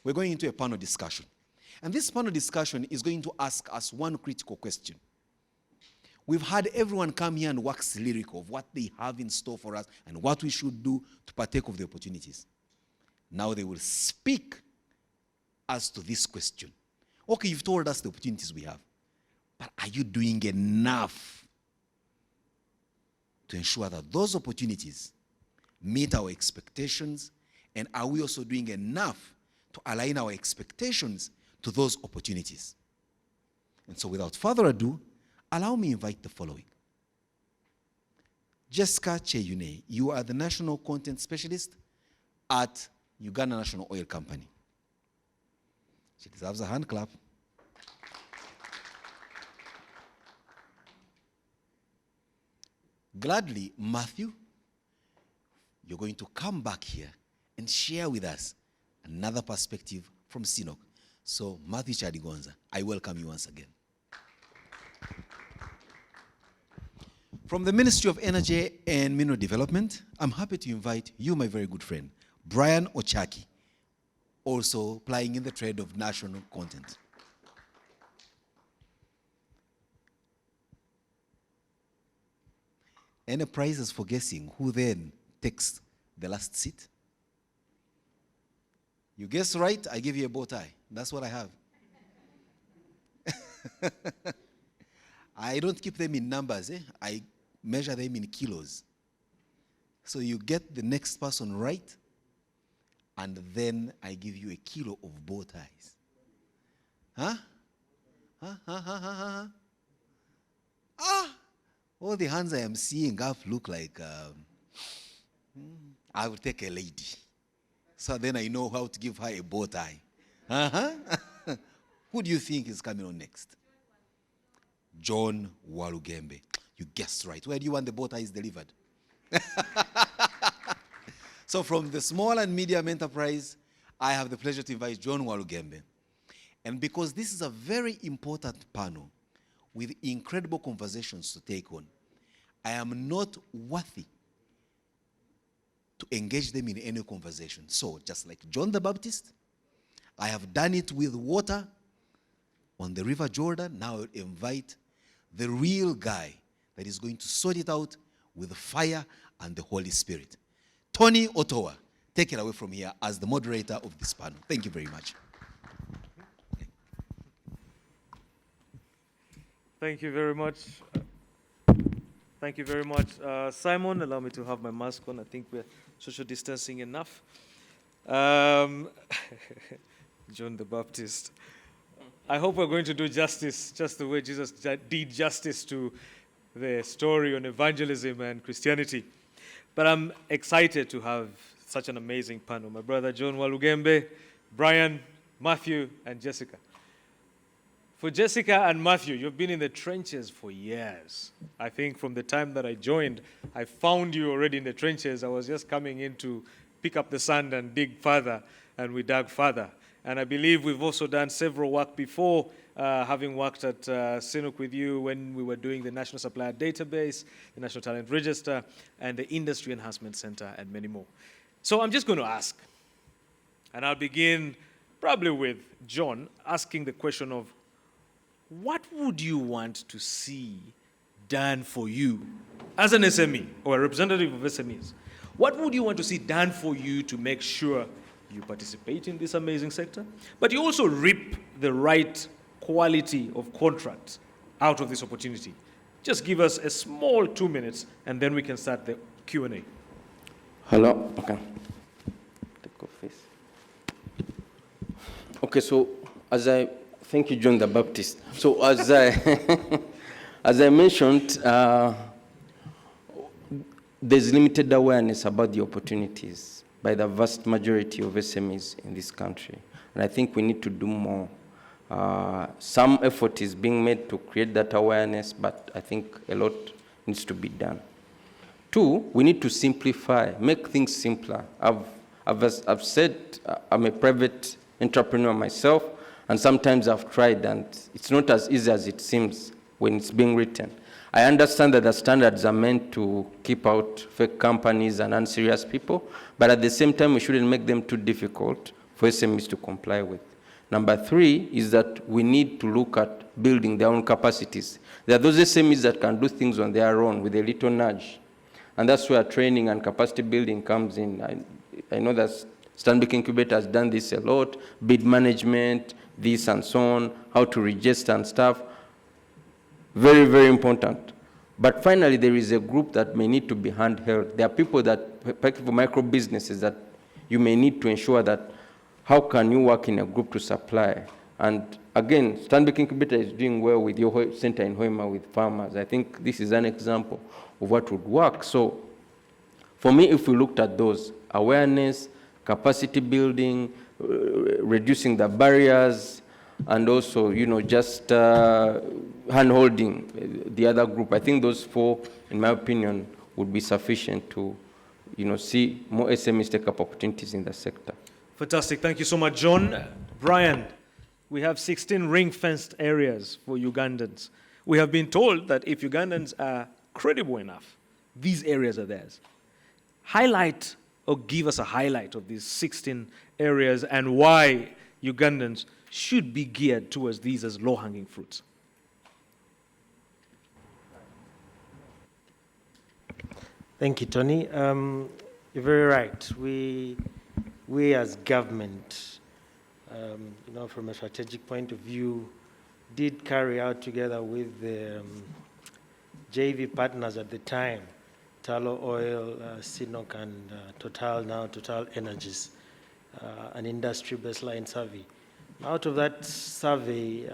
we're going into a panel discussion. And this panel discussion is going to ask us one critical question. We've had everyone come here and wax lyrical of what they have in store for us and what we should do to partake of the opportunities. Now they will speak as to this question. Okay, you've told us the opportunities we have, but are you doing enough to ensure that those opportunities meet our expectations, and are we also doing enough to align our expectations to those opportunities? And so without further ado, allow me to invite the following. Jessica Kyeyune, you are the National Content Specialist at Uganda National Oil Company. She deserves a hand clap. Gladly, Mathew, you're going to come back here and share with us another perspective from CNOOC. So, Mathew Kyaligonza, I welcome you once again. From the Ministry of Energy and Mineral Development, I'm happy to invite you, my very good friend, Brian Ochad, also plying in the trade of national content. Any prizes for guessing who then takes the last seat? You guess right, I give you a bow tie. That's what I have. I don't keep them in numbers. I measure them in kilos. So you get the next person right, and then I give you a kilo of bow ties. Huh? All the hands I am seeing look like I will take a lady. So then I know how to give her a bow tie. Who do you think is coming on next? John Walugembe. You guessed right. Where do you want the bow ties delivered? So from the small and medium enterprise, I have the pleasure to invite John Walugembe. And because this is a very important panel with incredible conversations to take on, I am not worthy to engage them in any conversation. So just like John the Baptist, I have done it with water on the River Jordan. Now I invite the real guy that is going to sort it out with fire and the Holy Spirit. Tony Ottawa, take it away from here as the moderator of this panel. Thank you very much. Thank you very much. Thank you very much. Simon, allow me to have my mask on. I think we're social distancing enough. John the Baptist. I hope we're going to do justice, just the way Jesus did justice to the story on evangelism and Christianity. But I'm excited to have such an amazing panel. My brother John Walugembe, Brian, Mathew, and Jessica. For Jessica and Mathew, you've been in the trenches for years. I think from the time that I joined, I found you already in the trenches. I was just coming in to pick up the sand and dig further, and we dug further. And I believe we've also done several work before, having worked at CNOOC with you when we were doing the National Supplier Database, the National Talent Register, and the Industry Enhancement Center, and many more. So I'm just going to ask, and I'll begin probably with John, asking the question of, what would you want to see done for you as an SME or a representative of SMEs? What would you want to see done for you to make sure you participate in this amazing sector, but you also reap the right quality of contract out of this opportunity? Just give us a small 2 minutes, and then we can start the Q&A. Hello. Okay. Take off this. Okay, so thank you, John the Baptist. So as I mentioned, there's limited awareness about the opportunities by the vast majority of SMEs in this country. And I think we need to do more. Some effort is being made to create that awareness, but I think a lot needs to be done. Two, we need to simplify, make things simpler. I've said I'm a private entrepreneur myself, and sometimes I've tried, and it's not as easy as it seems when it's being written. I understand that the standards are meant to keep out fake companies and unserious people, but at the same time, we shouldn't make them too difficult for SMEs to comply with. Number 3 is that we need to look at building their own capacities. There are those SMEs that can do things on their own with a little nudge. And that's where training and capacity building comes in. I know that Stanbic Incubator has done this a lot, bid management, this and so on, how to register and stuff. Very, very important. But finally, there is a group that may need to be handheld. There are people that, particularly for micro businesses, that you may need to ensure that how can you work in a group to supply. And again, Stanbic Incubator is doing well with your center in Hoima with farmers. I think this is an example of what would work. So for me, if we looked at those, awareness, capacity building, reducing the barriers, and also, just hand-holding the other group. I think those 4, in my opinion, would be sufficient to, see more SMEs take up opportunities in the sector. Fantastic. Thank you so much, John. Brian, we have 16 ring-fenced areas for Ugandans. We have been told that if Ugandans are credible enough, these areas are theirs. Highlight or give us a highlight of these 16 areas and why Ugandans should be geared towards these as low-hanging fruits. Thank you, Tony. You're very right. We as government, from a strategic point of view, did carry out together with the JV partners at the time, Tullow Oil, CNOOC, and Total Energies, an industry baseline survey. Out of that survey,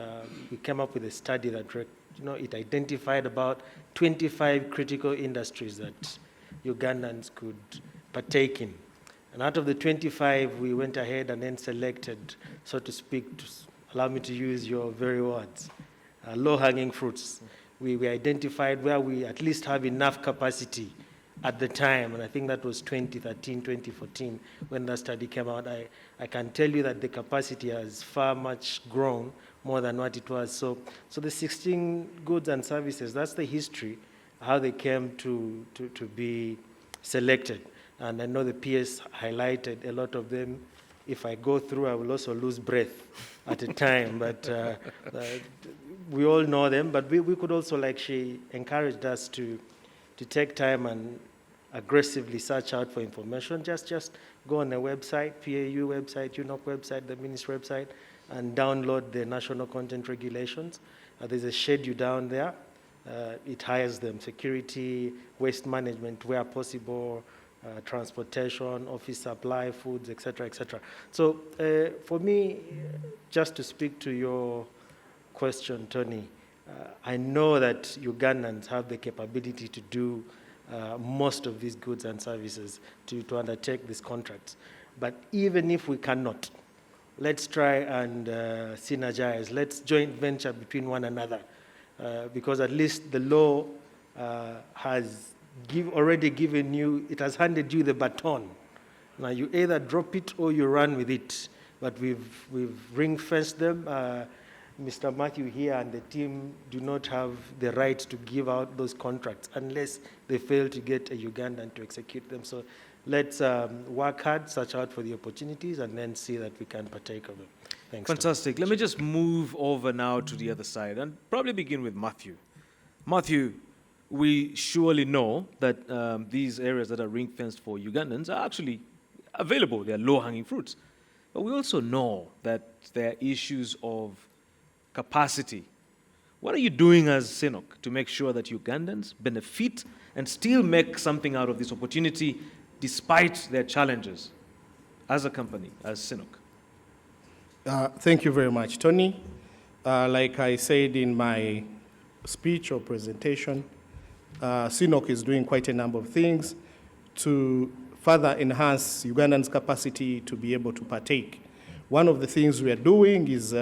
we came up with a study that it identified about 25 critical industries that Ugandans could partake in. And out of the 25, we went ahead and then selected, so to speak, allow me to use your very words, low-hanging fruits. We identified where we at least have enough capacity at the time, and I think that was 2013, 2014, when that study came out. I can tell you that the capacity has far much grown more than what it was. So the 16 goods and services, that's the history, how they came to be selected. And I know the PS highlighted a lot of them. If I go through, I will also lose breath at a time, but we all know them. But we could also, like she encouraged us to take time and aggressively search out for information. Just go on the website, PAU website, UNOC website, the ministry website, and download the national content regulations. There's a schedule down there. It hires them: security, waste management where possible, transportation, office supply, foods, etc., etc. So for me, just to speak to your question, Tony, I know that Ugandans have the capability to do most of these goods and services to undertake these contracts. But even if we cannot, let's try and synergize. Let's joint venture between one another, because at least the law has already given you, it has handed you the baton. Now you either drop it or you run with it. But we've ring-fenced them. Mr. Mathew here and the team do not have the right to give out those contracts unless they fail to get a Ugandan to execute them. So let's work hard, search out for the opportunities, and then see that we can partake of them. Thanks. Fantastic. Let me just move over now to the other side and probably begin with Mathew. Mathew, we surely know that these areas that are ring-fenced for Ugandans are actually available. They are low-hanging fruits. But we also know that there are issues of capacity. What are you doing as CNOOC to make sure that Ugandans benefit and still make something out of this opportunity despite their challenges as a company, as CNOOC? Thank you very much, Tony. Like I said in my speech or presentation, CNOOC is doing quite a number of things to further enhance Ugandans' capacity to be able to partake. One of the things we are doing is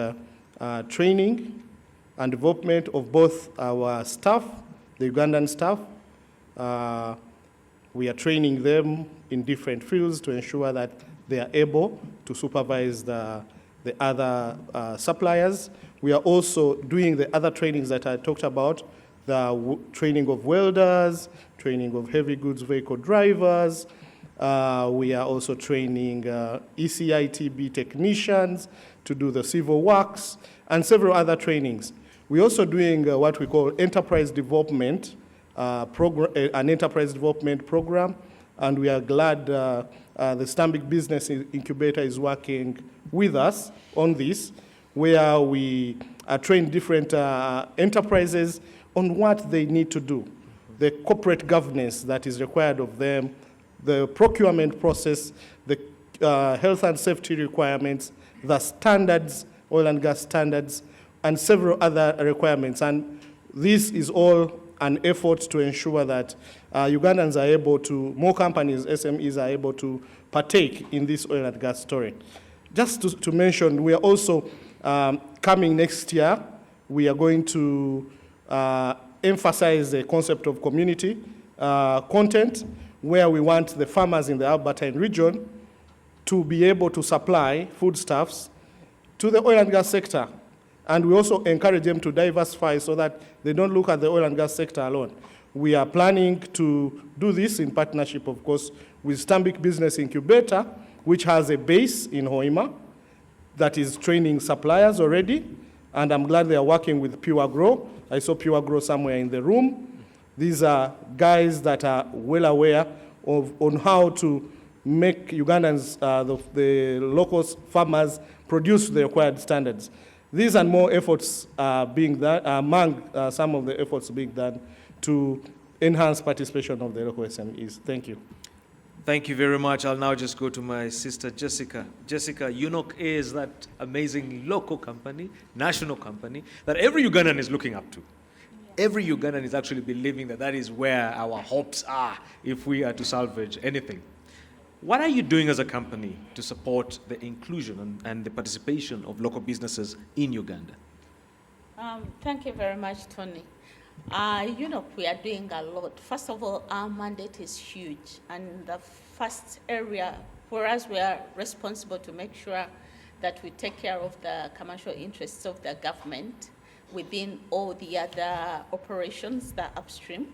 training and development of both our staff, the Ugandan staff. We are training them in different fields to ensure that they are able to supervise the other suppliers. We are also doing the other trainings that I talked about, the training of welders, training of heavy goods vehicle drivers, We are also training ECITB technicians to do the civil works and several other trainings. We're also doing what we call enterprise development an enterprise development program, and we are glad the Stanbic Business Incubator is working with us on this, where we train different enterprises on what they need to do, the corporate governance that is required of them, the procurement process, the health and safety requirements, the standards, oil and gas standards, and several other requirements. And this is all an effort to ensure that Ugandans are able to, more companies, SMEs are able to partake in this oil and gas story. Just to mention, we are also coming next year, we are going to emphasize the concept of community content, where we want the farmers in the Albertine region to be able to supply foodstuffs to the oil and gas sector. And we also encourage them to diversify so that they don't look at the oil and gas sector alone. We are planning to do this in partnership, of course, with Stanbic Business Incubator, which has a base in Hoima that is training suppliers already. And I'm glad they are working with Pure Grow. I saw Pure Grow somewhere in the room. These are guys that are well aware on how to make Ugandans, the local farmers, produce the required standards. These and more efforts are being done, among some of the efforts being done to enhance participation of the local SMEs. Thank you. Thank you very much. I'll now just go to my sister, Jessica. Jessica, UNOC is that amazing local company, national company, that every Ugandan is looking up to. Every Ugandan is actually believing that that is where our hopes are if we are to salvage anything. What are you doing as a company to support the inclusion and the participation of local businesses in Uganda? Thank you very much, Tony. We are doing a lot. First of all, our mandate is huge. And the first area for us, we are responsible to make sure that we take care of the commercial interests of the government within all the other operations that are upstream.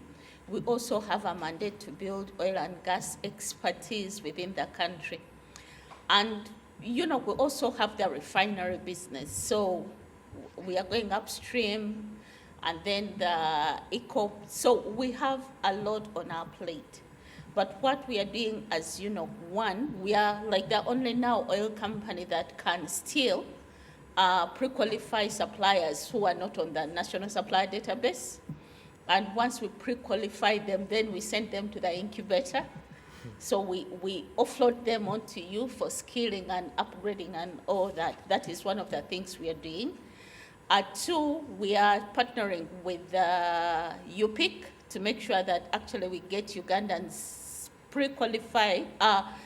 We also have a mandate to build oil and gas expertise within the country. And, we also have the refinery business. So we are going upstream, and then the eco. So we have a lot on our plate. But what we are doing as one, we are like the only now oil company that can still pre-qualify suppliers who are not on the national supplier database. And once we pre-qualify them, then we send them to the incubator. So we offload them onto you for skilling and upgrading and all that. That is one of the things we are doing. Two, we are partnering with UPIC to make sure that actually we get Ugandans pre-qualified,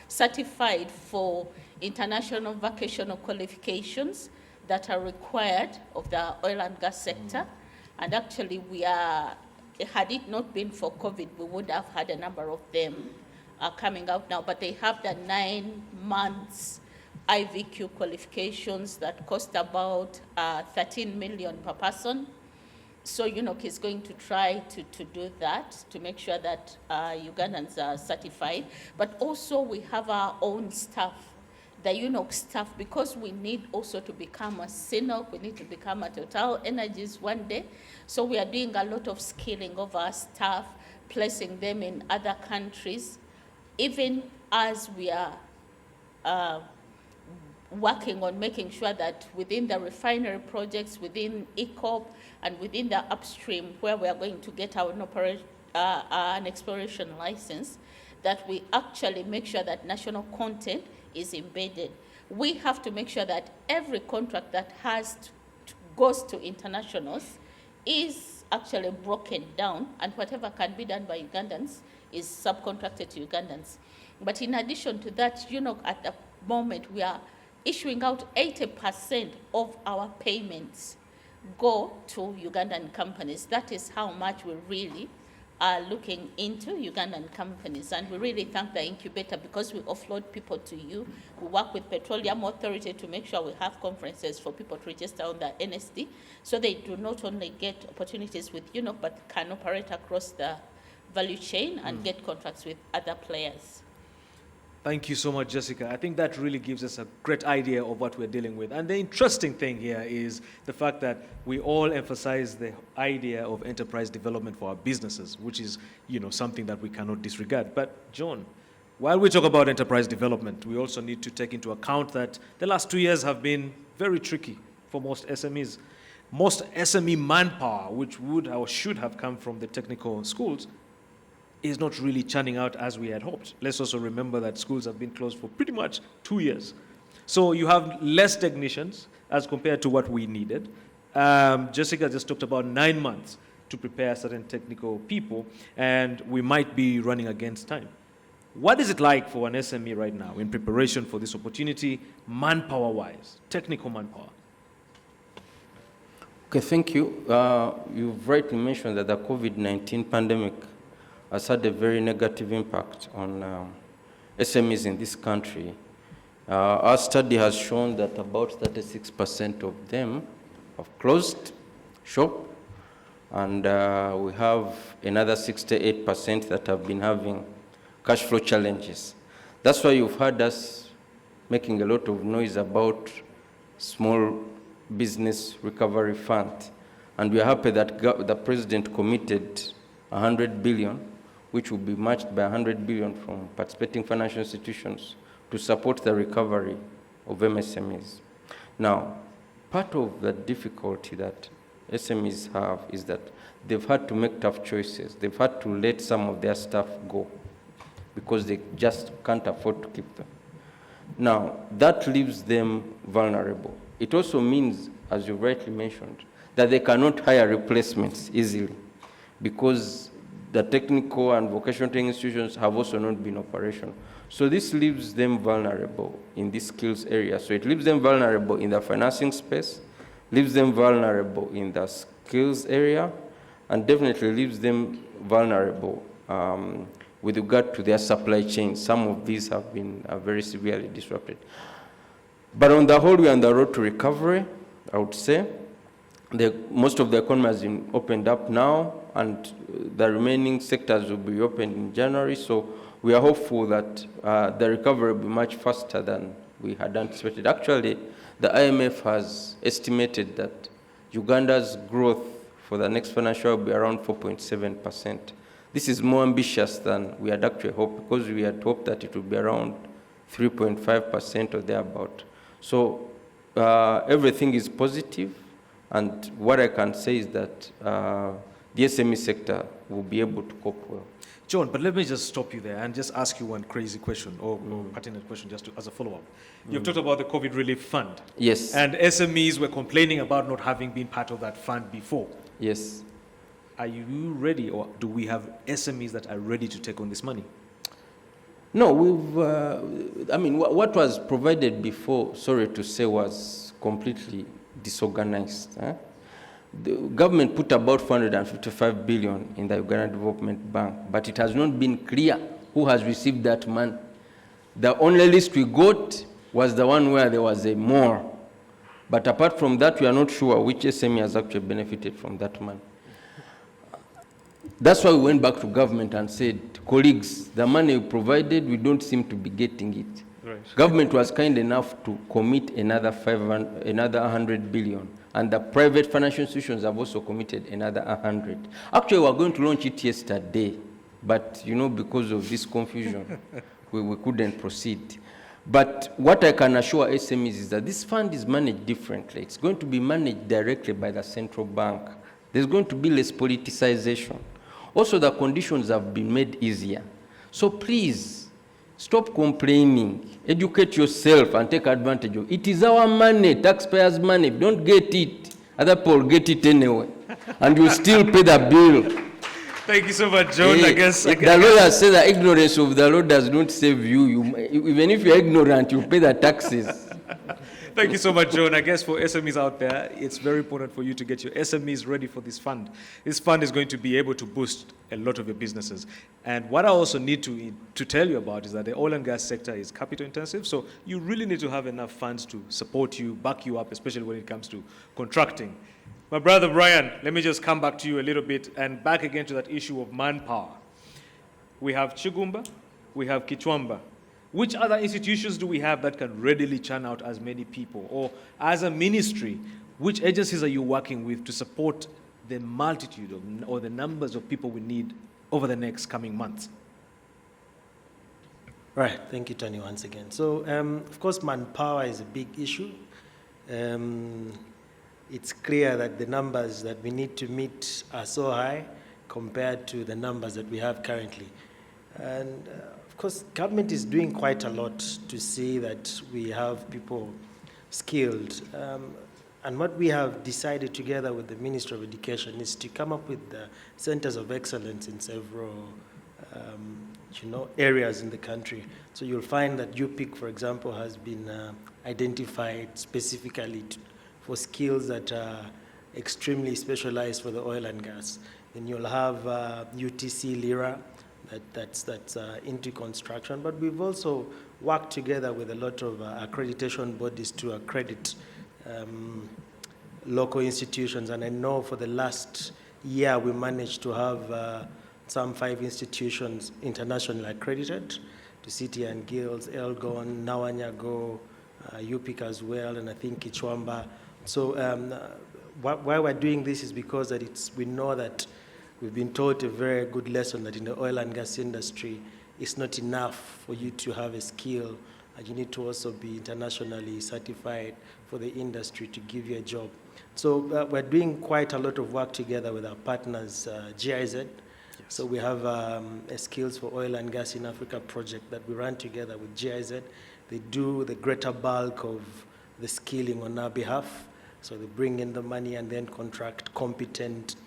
certified for international vocational qualifications that are required of the oil and gas sector. And actually had it not been for COVID, we would have had a number of them coming out now, but they have the 9 months IVQ qualifications that cost about 13 million per person. So UNOC is going to try to do that, to make sure that Ugandans are certified. But also we have our own staff, the UNOC staff, because we need also to become a CNOOC, we need to become a Total Energies one day. So we are doing a lot of skilling of our staff, placing them in other countries, even as we are working on making sure that within the refinery projects, within ECOP, and within the upstream, where we are going to get our an exploration license, that we actually make sure that national content is embedded. We have to make sure that every contract that goes to internationals is actually broken down, and whatever can be done by Ugandans is subcontracted to Ugandans. But in addition to that, at the moment we are issuing out 80% of our payments go to Ugandan companies. That is how much we really are looking into Ugandan companies. And we really thank the incubator because we offload people to you. We work with Petroleum Authority to make sure we have conferences for people to register on the NSD, so they do not only get opportunities with UNOC, but can operate across the value chain and get contracts with other players. Thank you so much, Jessica. I think that really gives us a great idea of what we're dealing with. And the interesting thing here is the fact that we all emphasize the idea of enterprise development for our businesses, which is, something that we cannot disregard. But John, while we talk about enterprise development, we also need to take into account that the last 2 years have been very tricky for most SMEs. Most SME manpower, which would or should have come from the technical schools, is not really churning out as we had hoped. Let's also remember that schools have been closed for pretty much 2 years. So you have less technicians as compared to what we needed. Jessica just talked about 9 months to prepare certain technical people, and we might be running against time. What is it like for an SME right now in preparation for this opportunity, manpower-wise, technical manpower? Okay, thank you. You've rightly mentioned that the COVID-19 pandemic has had a very negative impact on SMEs in this country. Our study has shown that about 36% of them have closed shop, and we have another 68% that have been having cash flow challenges. That's why you've heard us making a lot of noise about Small Business Recovery Fund. And we are happy that the President committed 100 billion, which will be matched by 100 billion from participating financial institutions to support the recovery of MSMEs. Now, part of the difficulty that SMEs have is that they've had to make tough choices. They've had to let some of their staff go because they just can't afford to keep them. Now, that leaves them vulnerable. It also means, as you rightly mentioned, that they cannot hire replacements easily because the technical and vocational training institutions have also not been operational. So this leaves them vulnerable in this skills area. So it leaves them vulnerable in the financing space, leaves them vulnerable in the skills area, and definitely leaves them vulnerable with regard to their supply chain. Some of these have been very severely disrupted. But on the whole, we are on the road to recovery, I would say. Most of the economy has been opened up now, and the remaining sectors will be opened in January. So we are hopeful that the recovery will be much faster than we had anticipated. Actually, the IMF has estimated that Uganda's growth for the next financial year will be around 4.7%. This is more ambitious than we had actually hoped, because we had hoped that it would be around 3.5% or thereabout. So everything is positive, and what I can say is that the SME sector will be able to cope well. John, but let me just stop you there and just ask you one crazy question or pertinent question just as a follow-up. You've talked about the COVID Relief Fund. Yes. And SMEs were complaining about not having been part of that fund before. Yes. Are you ready, or do we have SMEs that are ready to take on this money? No, what was provided before, sorry to say, was completely disorganized. The government put about 455 billion in the Uganda Development Bank, but it has not been clear who has received that money. The only list we got was the one where there was a more. But apart from that, we are not sure which SME has actually benefited from that money. That's why we went back to government and said, colleagues, the money you provided, we don't seem to be getting it. Right. Government was kind enough to commit another 100 billion. And the private financial institutions have also committed another 100. Actually, we were going to launch it yesterday, but because of this confusion, we couldn't proceed. But what I can assure SMEs is that this fund is managed differently. It's going to be managed directly by the central bank. There's going to be less politicization. Also, the conditions have been made easier. So please, stop complaining. Educate yourself and take advantage of it. It is our money, taxpayers' money. If you don't get it, other people get it anyway. And you still pay the bill. Thank you so much, John. The lawyer says that ignorance of the law does not save you. Even if you're ignorant, you pay the taxes. Thank you so much, John. I guess for SMEs out there, it's very important for you to get your SMEs ready for this fund. This fund is going to be able to boost a lot of your businesses. And what I also need to tell you about is that the oil and gas sector is capital intensive, so you really need to have enough funds to support you, back you up, especially when it comes to contracting. My brother Brian, let me just come back to you a little bit and back again to that issue of manpower. We have Chigumba, we have Kichwamba, Which other institutions do we have that can readily churn out as many people? Or as a ministry, which agencies are you working with to support the multitude of, or the numbers of people we need over the next coming months? Right, thank you, Tony, once again. So, of course, manpower is a big issue. It's clear that the numbers that we need to meet are so high compared to the numbers that we have currently. And of course, government is doing quite a lot to see that we have people skilled. And what we have decided together with the Ministry of Education is to come up with the centers of excellence in several areas in the country. So you'll find that UPIC, for example, has been identified specifically for skills that are extremely specialized for the oil and gas. Then you'll have UTC Lira, that's into construction. But we've also worked together with a lot of accreditation bodies to accredit local institutions. And I know for the last year we managed to have some 5 institutions internationally accredited to City and Guilds, Elgon, Nawanyago, UPIC as well, and I think Kichwamba. So why we're doing this is because that we know that we've been taught a very good lesson that in the oil and gas industry, it's not enough for you to have a skill. You need to also be internationally certified for the industry to give you a job. So we're doing quite a lot of work together with our partners, GIZ. Yes. So we have a Skills for Oil and Gas in Africa project that we run together with GIZ. They do the greater bulk of the skilling on our behalf. So they bring in the money and then contract competent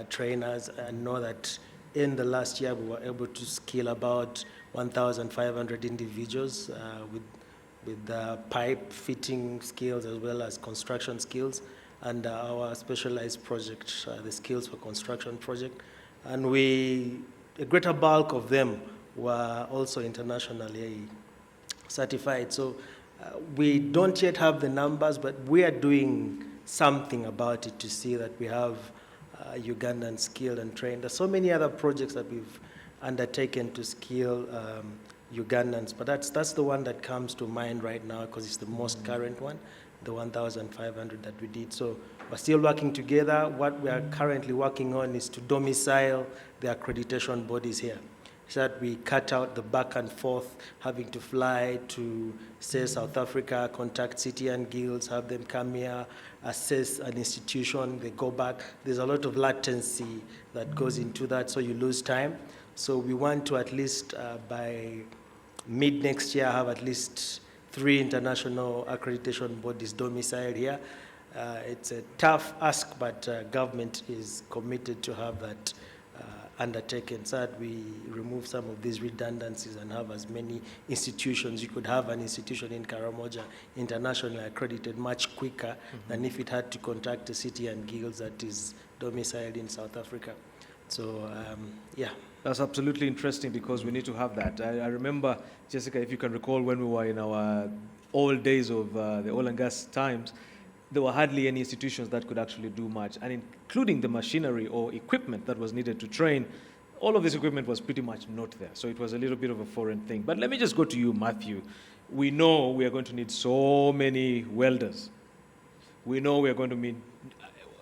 trainers, and know that in the last year we were able to skill about 1,500 individuals with pipe fitting skills as well as construction skills, and our specialized project, the Skills for Construction project. And a greater bulk of them were also internationally certified. So we don't yet have the numbers, but we are doing something about it to see that we have Ugandan skilled and trained. There's so many other projects that we've undertaken to skill Ugandans, but that's the one that comes to mind right now because it's the most current one, the 1,500 that we did. So we're still working together. What we are currently working on is to domicile the accreditation bodies here, so that we cut out the back and forth, having to fly to, say, South Africa, contact City and Guilds, have them come here, assess an institution, they go back. There's a lot of latency that goes into that, so you lose time. So we want to at least by mid next year have at least 3 international accreditation bodies domiciled here. It's a tough ask, but government is committed to have that undertaken, so that we remove some of these redundancies and have as many institutions. You could have an institution in Karamoja internationally accredited much quicker than if it had to contact a City and Guilds that is domiciled in South Africa. So, yeah. That's absolutely interesting because we need to have that. I remember, Jessica, if you can recall, when we were in our old days of the oil and gas times, there were hardly any institutions that could actually do much, and including the machinery or equipment that was needed to train. All of this equipment was pretty much not there, so it was a little bit of a foreign thing. But let me just go to you, Mathew. We know we are going to need so many welders. We know we are going to need...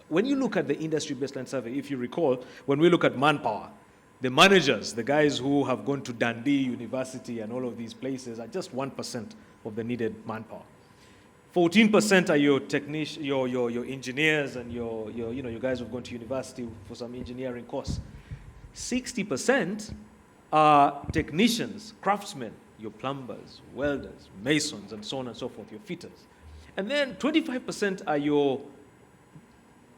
When you look at the industry baseline survey, if you recall, when we look at manpower, the managers, the guys who have gone to Dundee University and all of these places, are just 1% of the needed manpower. 14% are your technicians, your engineers, and your guys who've gone to university for some engineering course. 60% are technicians, craftsmen, your plumbers, welders, masons, and so on and so forth, your fitters. And then 25% are your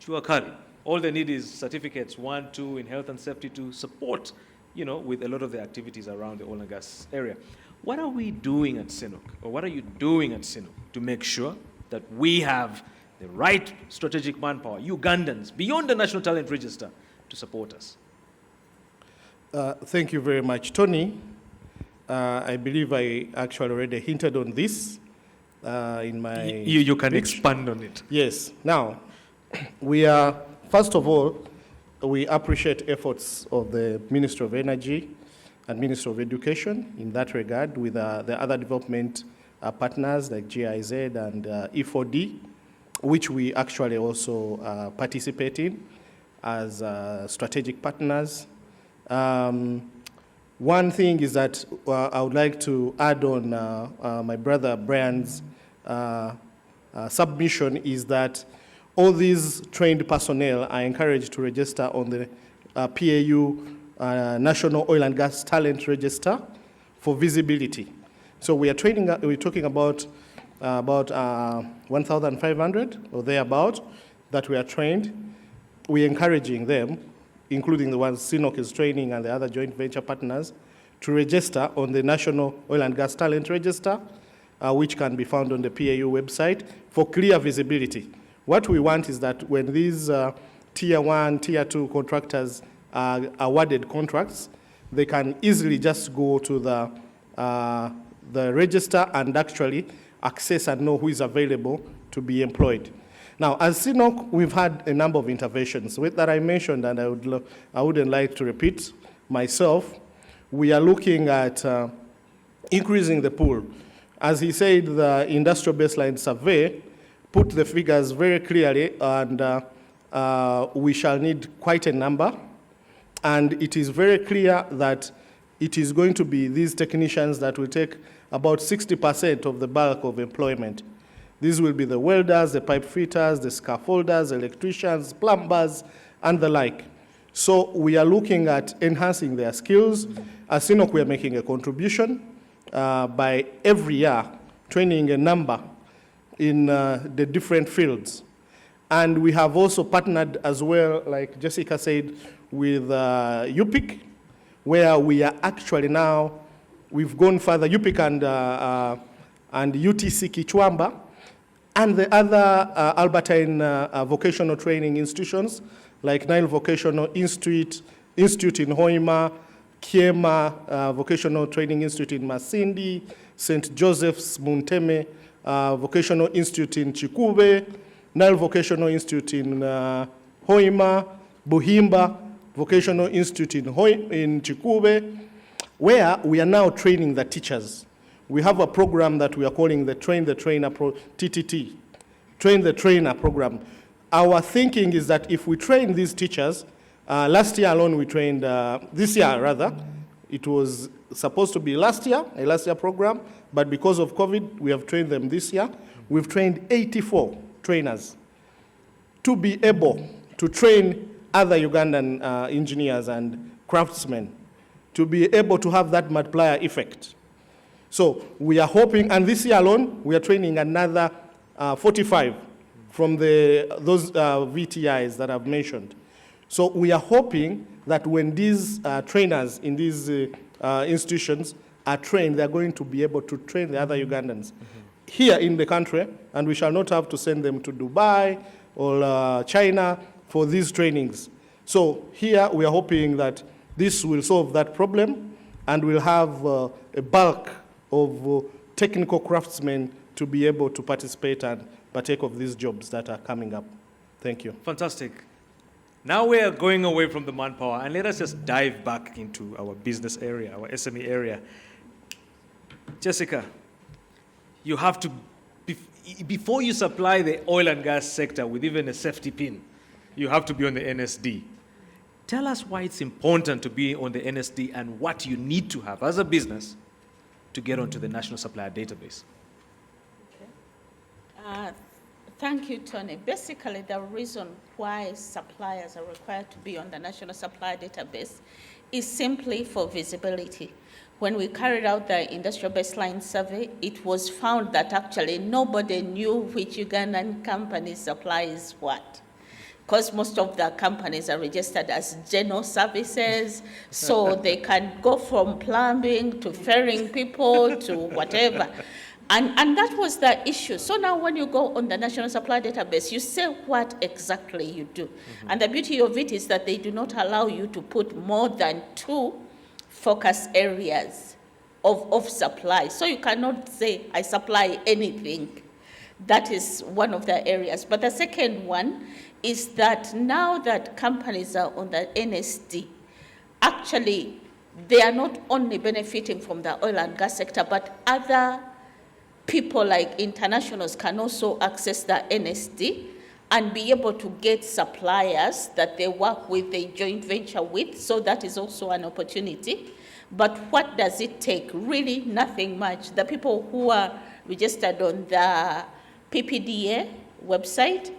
chuakari. All they need is certificates, 1, 2 in health and safety to support, with a lot of the activities around the oil and gas area. What are we doing at CNOOC, or what are you doing at CNOOC to make sure that we have the right strategic manpower, Ugandans, beyond the National Talent Register, to support us? Thank you very much, Tony. I believe I actually already hinted on this in my You can speech. expand on it. Yes. Now, first of all, we appreciate efforts of the Ministry of Energy and Ministry of Education in that regard with the other development partners like GIZ and E4D, which we actually also participate in as strategic partners. One thing is that I would like to add on my brother Brian's submission is that all these trained personnel are encouraged to register on the PAU National Oil and Gas Talent Register for visibility. So we're talking about 1,500 or thereabout that we are trained. We're encouraging them, including the ones CNOOC is training and the other joint venture partners, to register on the National Oil and Gas Talent Register, which can be found on the PAU website for clear visibility. What we want is that when these Tier 1, Tier 2 contractors are awarded contracts, they can easily just go to the register and actually access and know who is available to be employed. Now, as CNOOC, we've had a number of interventions that I mentioned, and I wouldn't like to repeat myself. We are looking at increasing the pool. As he said, the industrial baseline survey put the figures very clearly, and we shall need quite a number. And it is very clear that it is going to be these technicians that will take about 60% of the bulk of employment. These will be the welders, the pipe fitters, the scaffolders, electricians, plumbers, and the like. So we are looking at enhancing their skills. As CNOOC, we are making a contribution by every year training a number in the different fields. And we have also partnered as well, like Jessica said, with UPIC, where we are actually now, we've gone further, UPIC and UTC Kichwamba, and the other Albertine vocational training institutions, like Nile Vocational Institute in Hoima, Kiema Vocational Training Institute in Masindi, St. Joseph's Munteme Vocational Institute in Chikube, Nile Vocational Institute in Hoima, Buhimba Vocational Institute in Chikube, where we are now training the teachers. We have a program that we are calling the Train the Trainer TTT, Train the Trainer program. Our thinking is that if we train these teachers, last year alone we trained, this year rather, it was supposed to be a last year program, but because of COVID, we have trained them this year. We've trained 84 trainers to be able to train other Ugandan engineers and craftsmen, to be able to have that multiplier effect. So we are hoping, and this year alone, we are training another 45 from those VTIs that I've mentioned. So we are hoping that when these trainers in these institutions are trained, they're going to be able to train the other Ugandans here in the country, and we shall not have to send them to Dubai or China for these trainings. So here we are hoping that this will solve that problem, and we'll have a bulk of technical craftsmen to be able to participate and partake of these jobs that are coming up. Thank you. Fantastic. Now we are going away from the manpower, and let us just dive back into our business area, our SME area. Jessica, you have to, before you supply the oil and gas sector with even a safety pin, you have to be on the NSD. Tell us why it's important to be on the NSD and what you need to have as a business to get onto the National Supplier Database. Okay. Thank you, Tony. Basically, the reason why suppliers are required to be on the National Supplier Database is simply for visibility. When we carried out the industrial baseline survey, it was found that actually nobody knew which Ugandan company supplies what, because most of the companies are registered as general services, so they can go from plumbing to ferrying people to whatever. And that was the issue. So now when you go on the National Supply Database, you say what exactly you do. And the beauty of it is that they do not allow you to put more than 2 focus areas of supply. So you cannot say, I supply anything. That is one of the areas. But the second one is that now that companies are on the NSD, actually they are not only benefiting from the oil and gas sector, but other people like internationals can also access the NSD and be able to get suppliers that they work with, they joint venture with, so that is also an opportunity. But what does it take? Really nothing much. The people who are registered on the PPDA website,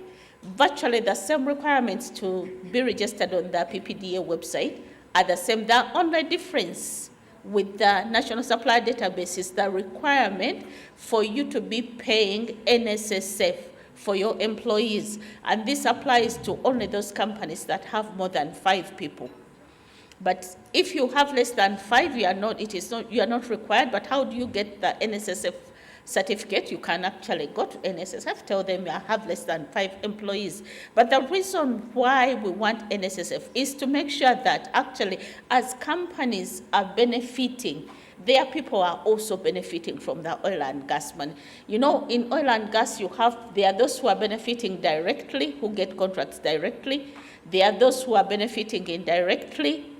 virtually the same requirements to be registered on the PPDA website are the same. The only difference with the National Supply Database is the requirement for you to be paying NSSF for your employees. And this applies to only those companies that have more than 5 people. But if you have less than 5, you are not required. But how do you get the NSSF certificate? You can actually go to NSSF, tell them you have less than 5 employees. But the reason why we want NSSF is to make sure that actually, as companies are benefiting, their people are also benefiting from the oil and gas money. You know, in oil and gas, there are those who are benefiting directly, who get contracts directly. There are those who are benefiting indirectly,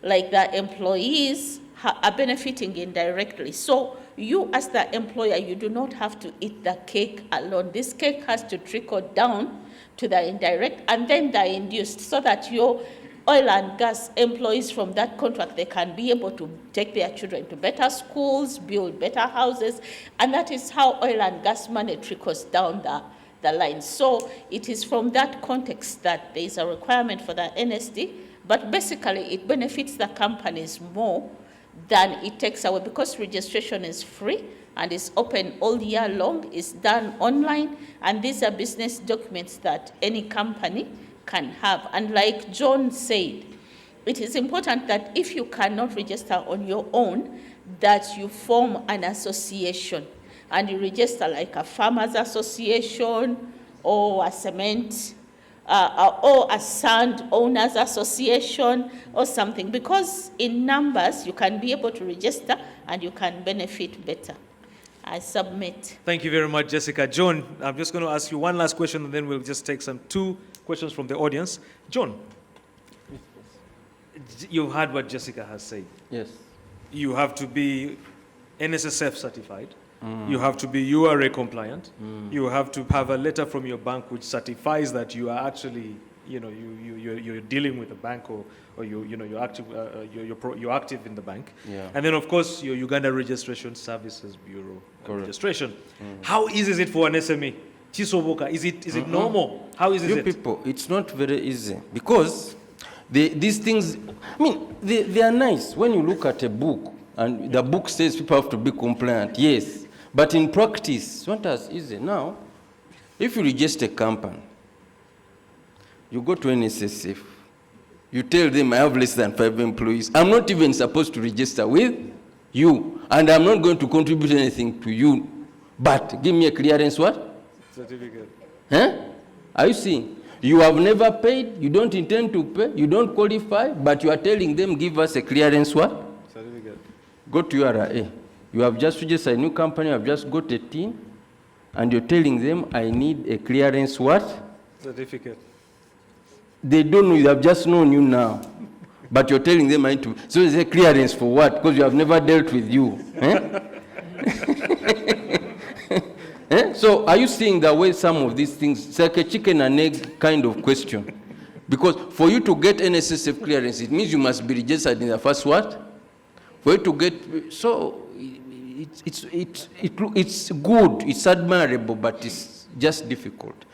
like the employees are benefiting indirectly. So you as the employer, you do not have to eat the cake alone. This cake has to trickle down to the indirect and then the induced, so that your oil and gas employees from that contract, they can be able to take their children to better schools, build better houses, and that is how oil and gas money trickles down the line. So it is from that context that there is a requirement for the NSD, but basically it benefits the companies more than it takes away, because registration is free and is open all year long, is done online, and these are business documents that any company can have. And like John said, it is important that if you cannot register on your own, that you form an association and you register like a farmers association or a cement or a sand owners association or something, because in numbers you can be able to register and you can benefit better. I submit. Thank you very much, Jessica. John, I'm just going to ask you one last question and then we'll just take two questions from the audience. John, you've heard what Jessica has said. Yes. You have to be NSSF certified. You have to be URA compliant. You have to have a letter from your bank which certifies that you are actually, you're dealing with a bank, or you're active, you're active in the bank. Yeah. And then of course your Uganda Registration Services Bureau registration. How easy is it for an SME? Chisoboka, is it normal? How easy is it? People, it's not very easy, because these things, I mean, they are nice when you look at a book and the book says people have to be compliant. Yes. But in practice, it's not as easy. Now, if you register a company, you go to NSSF, you tell them I have less than 5 employees. I'm not even supposed to register with you, and I'm not going to contribute anything to you. But give me a clearance what? Certificate. Huh? Are you seeing? You have never paid, you don't intend to pay, you don't qualify, but you are telling them give us a clearance what? Certificate. Go to URA. You have just registered a new company, you have just got a team, and you're telling them, I need a clearance what? Certificate. They don't know, they have just known you now. But you're telling them, I need to. So it's a clearance for what? Because you have never dealt with you. So are you seeing the way some of these things, it's like a chicken and egg kind of question? Because for you to get NSSF clearance, it means you must be registered in the first what? For you to get, so it's good, it's admirable, but it's just difficult.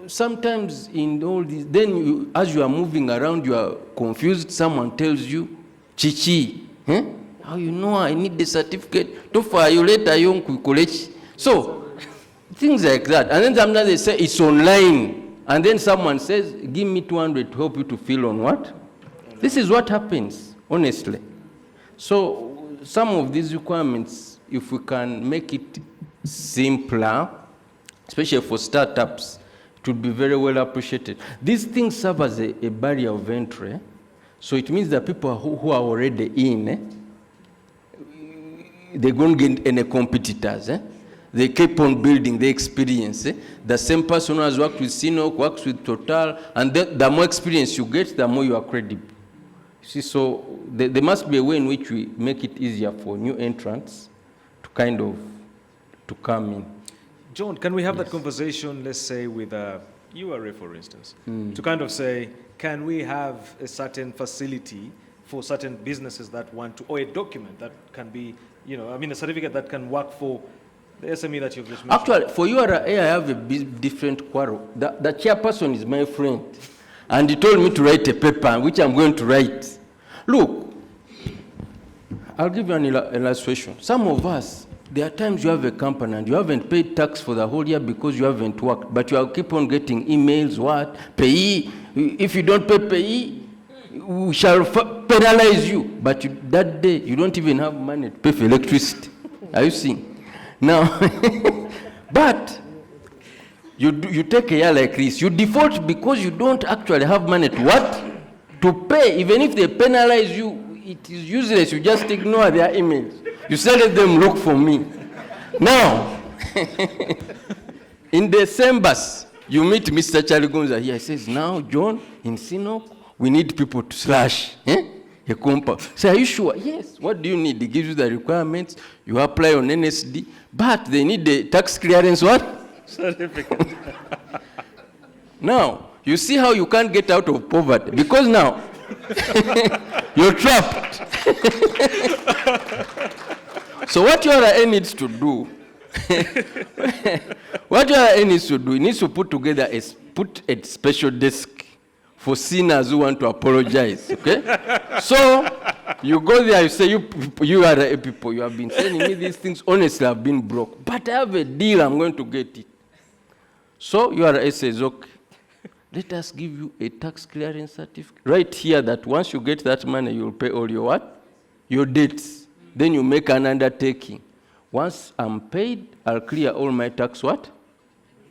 Sometimes in all this, then as you are moving around, you are confused. Someone tells you, Chichi, how you know I need the certificate? So things like that. And then sometimes they say it's online. And then someone says, give me 200 to help you to fill on what? This is what happens, honestly. So some of these requirements, if we can make it simpler, especially for startups, it would be very well appreciated. These things serve as a barrier of entry. So it means that people who are already in, they don't get any competitors. They keep on building the experience. The same person who has worked with CNOOC, works with Total, and the more experience you get, the more you are credible. See, so there must be a way in which we make it easier for new entrants to kind of to come in. John, can we have that conversation, let's say, with URA, for instance, to kind of say, can we have a certain facility for certain businesses that want to, or a document that can be, a certificate that can work for the SME that you've just mentioned? Actually, for URA, I have a different quarrel. The chairperson is my friend, and he told me to write a paper, which I'm going to write. Look, I'll give you an illustration. Some of us, there are times you have a company and you haven't paid tax for the whole year because you haven't worked, but you keep on getting emails, pay. If you don't pay, we shall penalize you. But that day, you don't even have money to pay for electricity. Are you seeing? Now, but you take a year like this, you default because you don't actually have money to what? To pay. Even if they penalize you, it is useless. You just ignore their emails. You say, let them look for me. Now, in December, you meet Mr. Kyaligonza here. He says, now, John, in CNOOC, we need people to slash a compound. Say, are you sure? Yes. What do you need? He gives you the requirements. You apply on NSD. But they need the tax clearance what? Certificate. Now, you see how you can't get out of poverty. Because now, you're trapped. So what URA needs to do, it needs to put together a special desk for sinners who want to apologize, okay? So you go there, you say, you are the people, you have been sending me these things, honestly, I've been broke. But I have a deal, I'm going to get it. So URA says, okay, let us give you a tax clearance certificate. Right here that once you get that money, you'll pay all your what? Your debts. Then you make an undertaking. Once I'm paid, I'll clear all my tax what?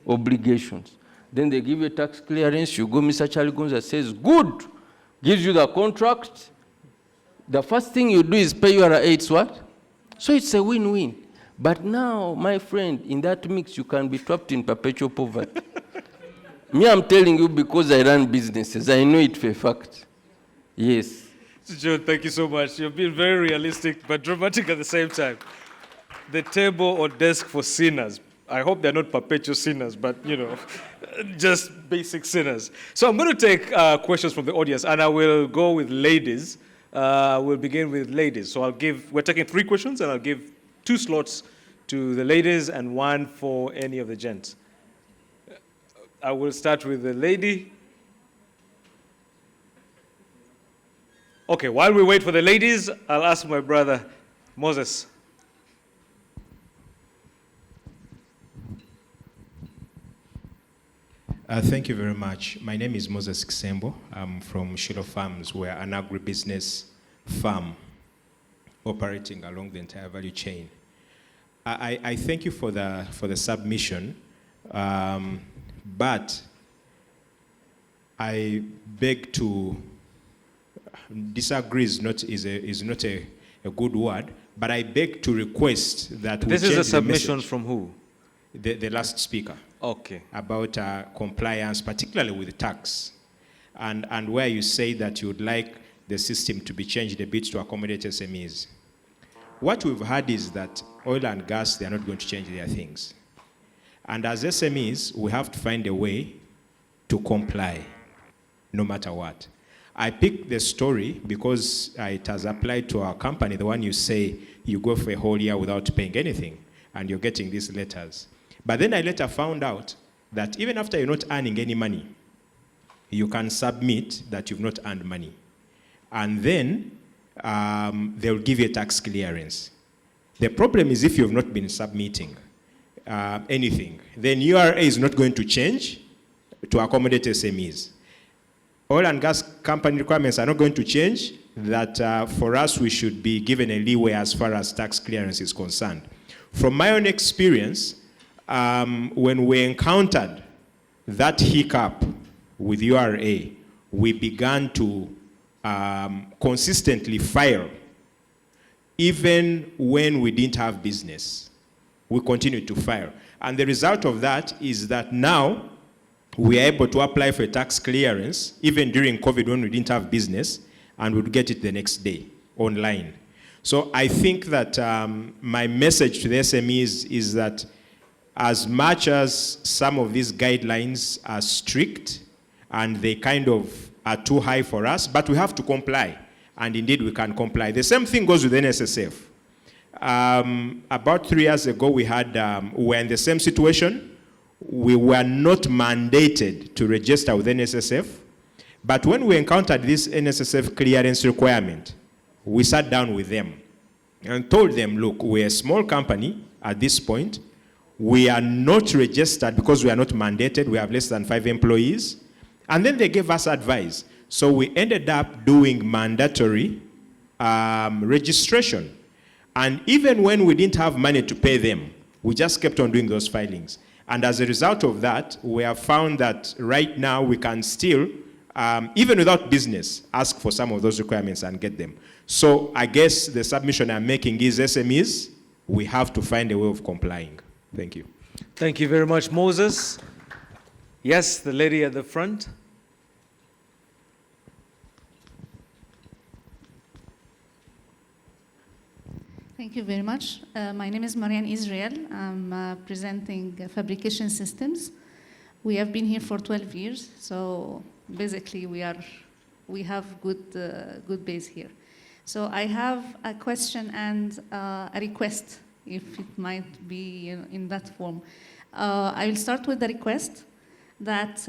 Obligations. Then they give you a tax clearance. You go, Mr. Kyaligonza says, good. Gives you the contract. The first thing you do is pay your aids what? So it's a win-win. But now, my friend, in that mix, you can be trapped in perpetual poverty. Me, I'm telling you because I run businesses. I know it for a fact. Yes. John, thank you so much. You've been very realistic, but dramatic at the same time. The table or desk for sinners. I hope they're not perpetual sinners, but, just basic sinners. So I'm going to take questions from the audience, and I will go with ladies. We'll begin with ladies. So we're taking 3 questions, and I'll give 2 slots to the ladies and 1 for any of the gents. I will start with the lady. Okay, while we wait for the ladies, I'll ask my brother, Moses. Thank you very much. My name is Moses Kisembo. I'm from Shilo Farms. We're an agribusiness farm operating along the entire value chain. I thank you for the submission, but I beg to disagree is not a good word, but I beg to request that we This change is a the submission message. from who? The last speaker. Okay. About compliance, particularly with tax, and where you say that you would like the system to be changed a bit to accommodate SMEs. What we've heard is that oil and gas, they are not going to change their things. And as SMEs, we have to find a way to comply, no matter what. I picked the story because it has applied to our company, the one you say you go for a whole year without paying anything, and you're getting these letters. But then I later found out that even after you're not earning any money, you can submit that you've not earned money. And then they'll give you a tax clearance. The problem is if you've not been submitting anything, then URA is not going to change to accommodate SMEs. Oil and gas company requirements are not going to change, that for us we should be given a leeway as far as tax clearance is concerned. From my own experience, when we encountered that hiccup with URA, we began to consistently file. Even when we didn't have business, we continued to file. And the result of that is that now we are able to apply for a tax clearance, even during COVID when we didn't have business, and would get it the next day online. So I think that my message to the SMEs is that as much as some of these guidelines are strict and they kind of are too high for us, but we have to comply. And indeed, we can comply. The same thing goes with NSSF. About 3 years ago, we were in the same situation. We were not mandated to register with NSSF. But when we encountered this NSSF clearance requirement, we sat down with them and told them, look, we're a small company at this point. We are not registered because we are not mandated. We have less than 5 employees. And then they gave us advice. So we ended up doing mandatory registration. And even when we didn't have money to pay them, we just kept on doing those filings. And as a result of that, we have found that right now we can still, even without business, ask for some of those requirements and get them. So I guess the submission I'm making is SMEs, we have to find a way of complying. Thank you. Thank you very much, Moses. Yes, the lady at the front. Thank you very much. My name is Marianne Israel. I'm presenting fabrication systems. We have been here for 12 years, so basically we have good base here. So I have a question and a request, if it might be in that form. I will start with the request that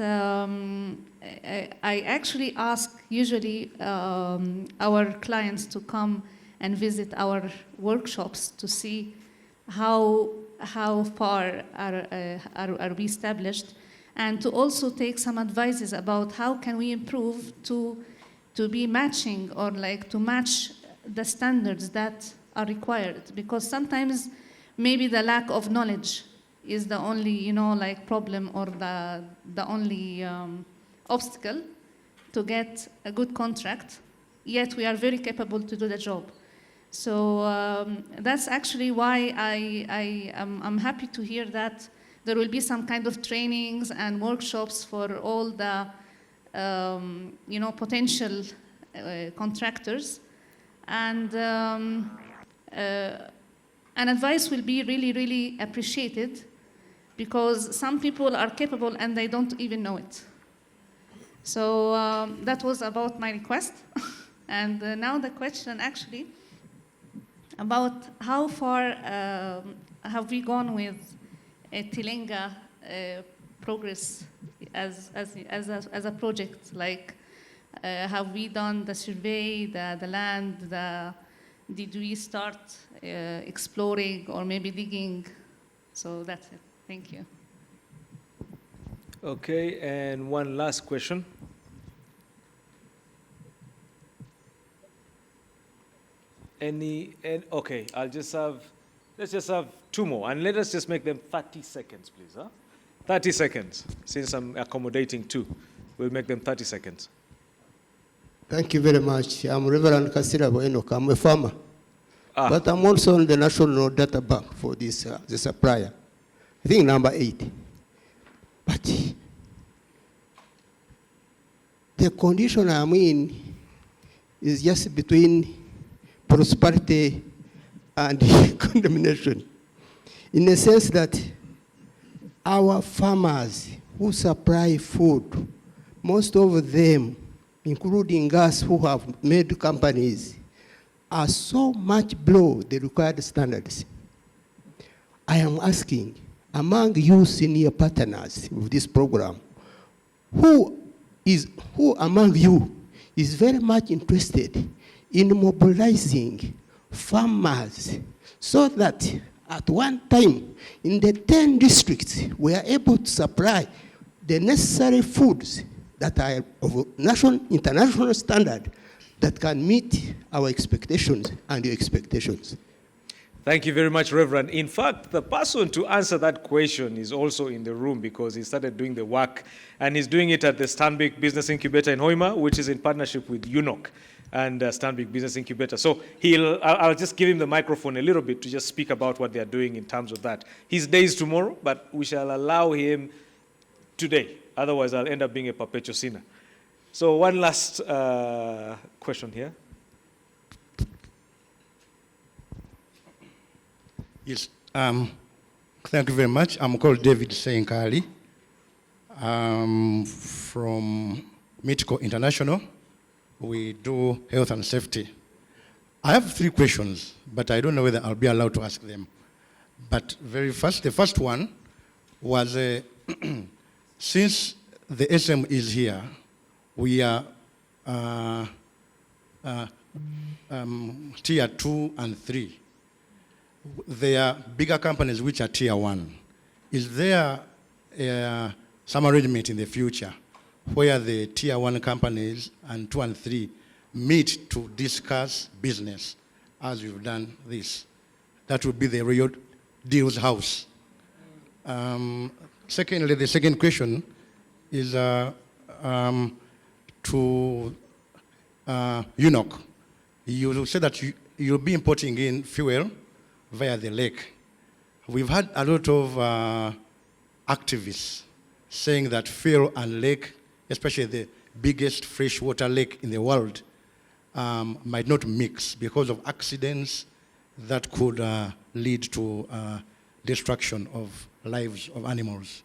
I actually ask usually our clients to come and visit our workshops to see how far are we established, and to also take some advices about how can we improve to be matching or like to match the standards that are required, because sometimes maybe the lack of knowledge is the only like problem or the only obstacle to get a good contract, yet we are very capable to do the job. So that's actually why I'm happy to hear that there will be some kind of trainings and workshops for all the potential contractors, and an advice will be really, really appreciated, because some people are capable and they don't even know it. So that was about my request. And now the question actually about how far have we gone with Tilenga progress as a project? Like, have we done the survey, the land, did we start exploring or maybe digging? So that's it. Thank you. Okay, and one last question. Okay, let's just have 2 more, and let us just make them 30 seconds, please. Huh? 30 seconds, since I'm accommodating 2. We'll make them 30 seconds. Thank you very much. I'm Reverend Kasirabo Enoch. I'm a farmer. But I'm also on the National Data Bank for this the supplier. I think number 8. But the condition I'm in is just between prosperity and condemnation, in the sense that our farmers who supply food, most of them, including us who have made companies, are so much below the required standards. I am asking, among you senior partners of this program, who among you is very much interested in mobilizing farmers so that at one time in the 10 districts we are able to supply the necessary foods that are of international standard that can meet our expectations and your expectations? Thank you very much, Reverend. In fact, the person to answer that question is also in the room, because he started doing the work, and he's doing it at the Stanbic Business Incubator in Hoima, which is in partnership with UNOC and Stanbic Business Incubator. So I'll just give him the microphone a little bit to just speak about what they're doing in terms of that. His day is tomorrow, but we shall allow him today. Otherwise, I'll end up being a perpetual sinner. So one last question here. Yes, thank you very much. I'm called David Senkali. From Mitco International. We do health and safety. I have 3 questions, but I don't know whether I'll be allowed to ask them. But the first one was, since the SM is here, we are tier 2 and 3. There are bigger companies which are tier 1. Is there some arrangement in the future where the tier 1 companies and 2 and 3 meet to discuss business as we've done this? That would be the real deals house. Secondly, the second question is to UNOC. You said that you'll be importing in fuel via the lake. We've had a lot of activists saying that fuel and lake, especially the biggest freshwater lake in the world, might not mix because of accidents that could lead to destruction of lives of animals.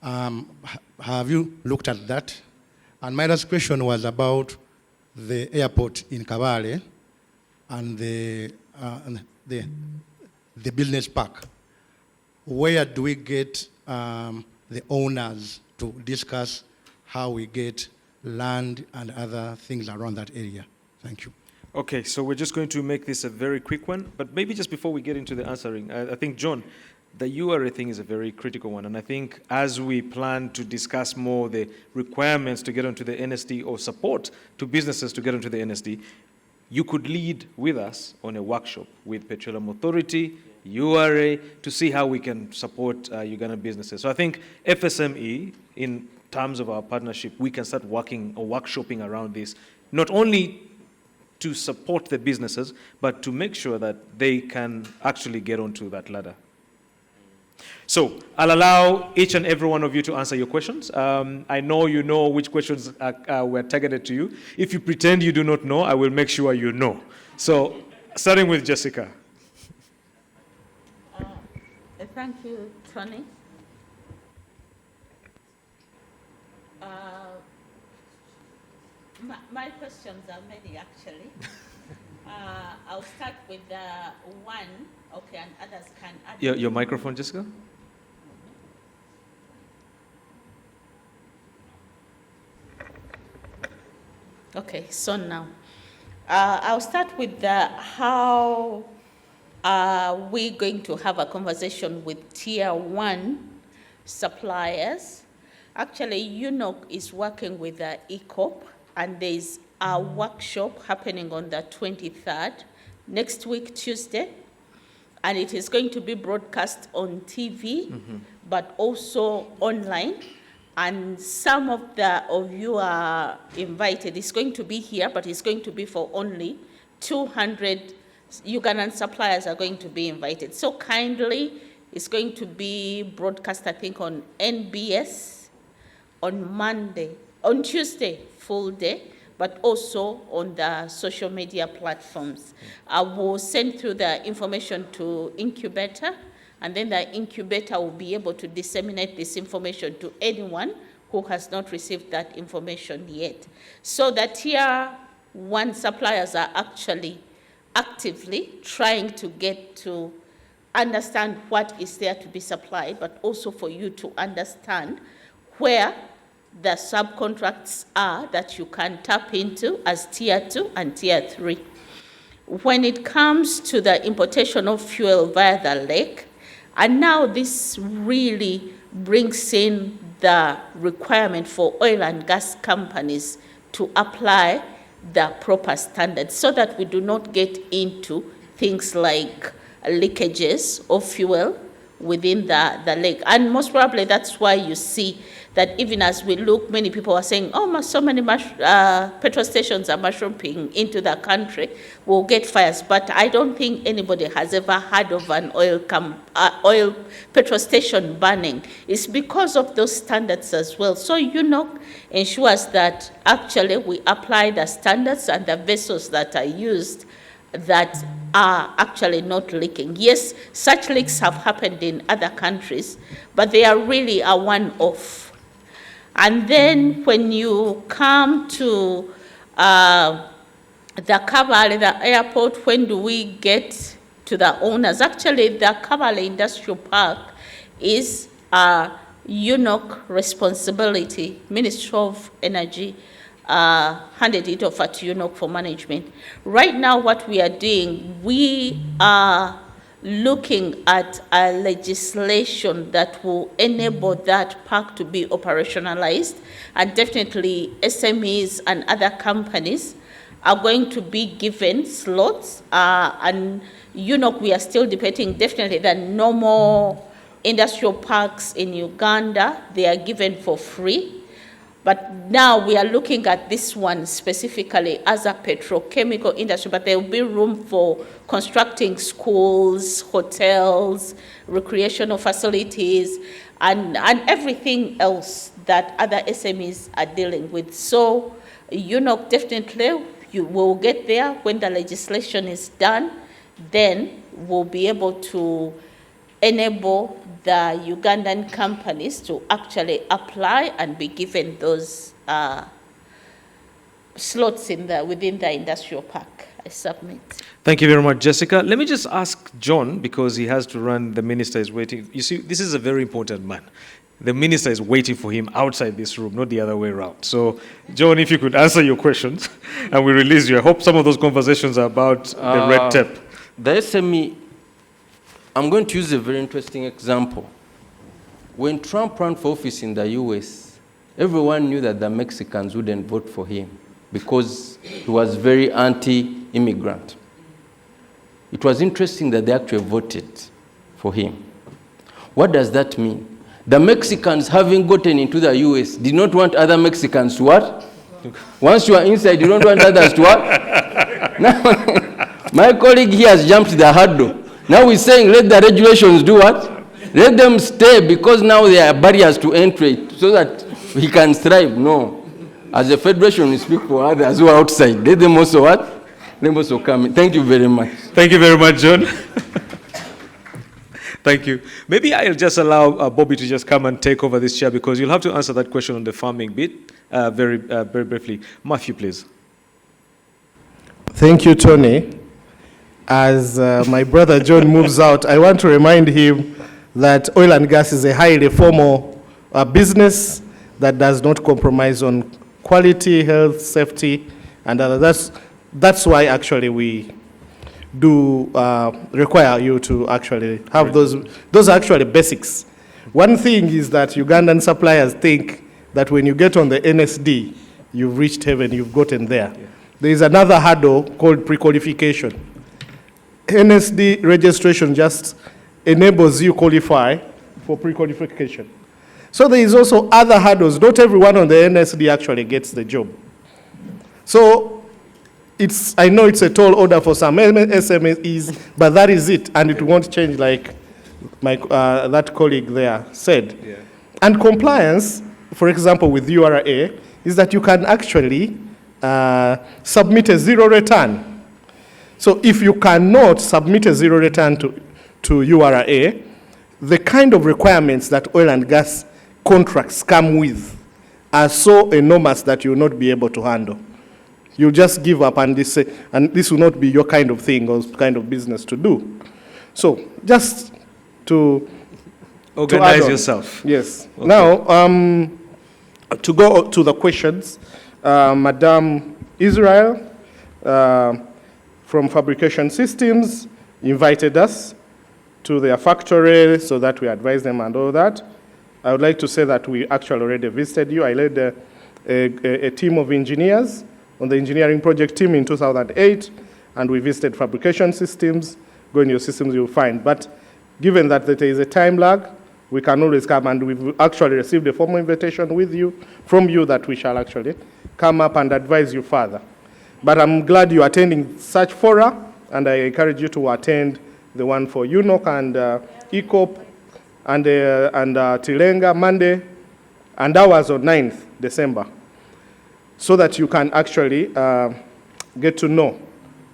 Have you looked at that? And my last question was about the airport in Kabale and the business park. Where do we get the owners to discuss how we get land and other things around that area? Thank you. Okay, so we're just going to make this a very quick one, but maybe just before we get into the answering, I think, John, the URA thing is a very critical one, and I think as we plan to discuss more the requirements to get onto the NSD or support to businesses to get onto the NSD, you could lead with us on a workshop with Petroleum Authority, URA, to see how we can support Uganda businesses. So I think FSME, in terms of our partnership, we can start working or workshopping around this, not only to support the businesses, but to make sure that they can actually get onto that ladder. So I'll allow each and every one of you to answer your questions. I know you know which questions were targeted to you. If you pretend you do not know, I will make sure you know. So starting with Jessica. Thank you, Tony. My questions are many, actually. I'll start with one, okay, and others can add. Your microphone, Jessica? Okay, so now, I'll start with how are we going to have a conversation with tier 1 suppliers. Actually, UNOC is working with ECOP, and there's a workshop happening on the 23rd, next week, Tuesday, and it is going to be broadcast on TV, but also online. And some of you are invited. It's going to be here, but it's going to be for only 200 Ugandan suppliers are going to be invited. So kindly, it's going to be broadcast, I think, on NBS on Tuesday, full day, but also on the social media platforms. I will send through the information to Incubator, and then the Incubator will be able to disseminate this information to anyone who has not received that information yet. So the tier 1 suppliers are actually actively trying to get to understand what is there to be supplied, but also for you to understand where the subcontracts are that you can tap into as tier 2 and tier 3. When it comes to the importation of fuel via the lake, and now this really brings in the requirement for oil and gas companies to apply the proper standards so that we do not get into things like leakages of fuel within the lake. And most probably that's why you see that even as we look, many people are saying, oh, so many petrol stations are mushrooming into the country, we'll get fires. But I don't think anybody has ever heard of an oil petrol station burning. It's because of those standards as well. So UNOC ensures that actually we apply the standards and the vessels that are used that are actually not leaking. Yes, such leaks have happened in other countries, but they are really a one-off. And then when you come to the Kabale, the airport, when do we get to the owners? Actually, the Kabale Industrial Park is a UNOC responsibility. Ministry of Energy handed it over to UNOC for management. Right now, what we are doing, we are looking at a legislation that will enable that park to be operationalized, and definitely SMEs and other companies are going to be given slots, and UNOC, we are still debating definitely the normal industrial parks in Uganda, they are given for free. But now we are looking at this one specifically as a petrochemical industry, but there will be room for constructing schools, hotels, recreational facilities, and everything else that other SMEs are dealing with. So, definitely you will get there when the legislation is done, then we'll be able to enable the Ugandan companies to actually apply and be given those slots within the industrial park. I submit. Thank you very much, Jessica. Let me just ask John, because he has to run, the minister is waiting. You see, this is a very important man. The minister is waiting for him outside this room, not the other way around. So, John, if you could answer your questions, and we release you. I hope some of those conversations are about the red tape. The SME, I'm going to use a very interesting example. When Trump ran for office in the US, everyone knew that the Mexicans wouldn't vote for him because he was very anti-immigrant. It was interesting that they actually voted for him. What does that mean? The Mexicans, having gotten into the US, did not want other Mexicans to what? Once you are inside, you don't want others to what? Now, my colleague here has jumped the hurdle. Now we're saying let the regulations do what? Let them stay, because now there are barriers to entry so that we can thrive. No. As a federation, we speak for others who are outside. Let them also what? Let them also come in. Thank you very much. Thank you very much, John. Thank you. Maybe I'll just allow Bobby to just come and take over this chair, because you'll have to answer that question on the farming bit very briefly. Mathew, please. Thank you, Tony. As my brother John moves out, I want to remind him that oil and gas is a highly formal business that does not compromise on quality, health, safety, and others. That's why actually we do require you to actually have those are actually basics. One thing is that Ugandan suppliers think that when you get on the NSD, you've reached heaven, you've gotten there. Yeah. There is another hurdle called pre-qualification. NSD registration just enables you qualify for pre-qualification. So there is also other hurdles. Not everyone on the NSD actually gets the job. So I know it's a tall order for some SMEs, but that is it, and it won't change like that colleague there said. Yeah. And compliance, for example, with URA, is that you can actually submit a zero return. So if you cannot submit a zero return to URA, the kind of requirements that oil and gas contracts come with are so enormous that you will not be able to handle. You'll just give up, and this will not be your kind of thing or kind of business to do. So just to organize yourself. Yes. Okay. Now, to go to the questions, Madam Israel from Fabrication Systems invited us to their factory so that we advise them and all that. I would like to say that we actually already visited you. I led a team of engineers on the engineering project team in 2008, and we visited Fabrication Systems. Go in your systems, you'll find. But given that there is a time lag, we can always come, and we've actually received a formal invitation from you that we shall actually come up and advise you further. But I'm glad you're attending such fora, and I encourage you to attend the one for UNOC and ECOP and Tilenga Monday, and ours on 9th December, so that you can actually get to know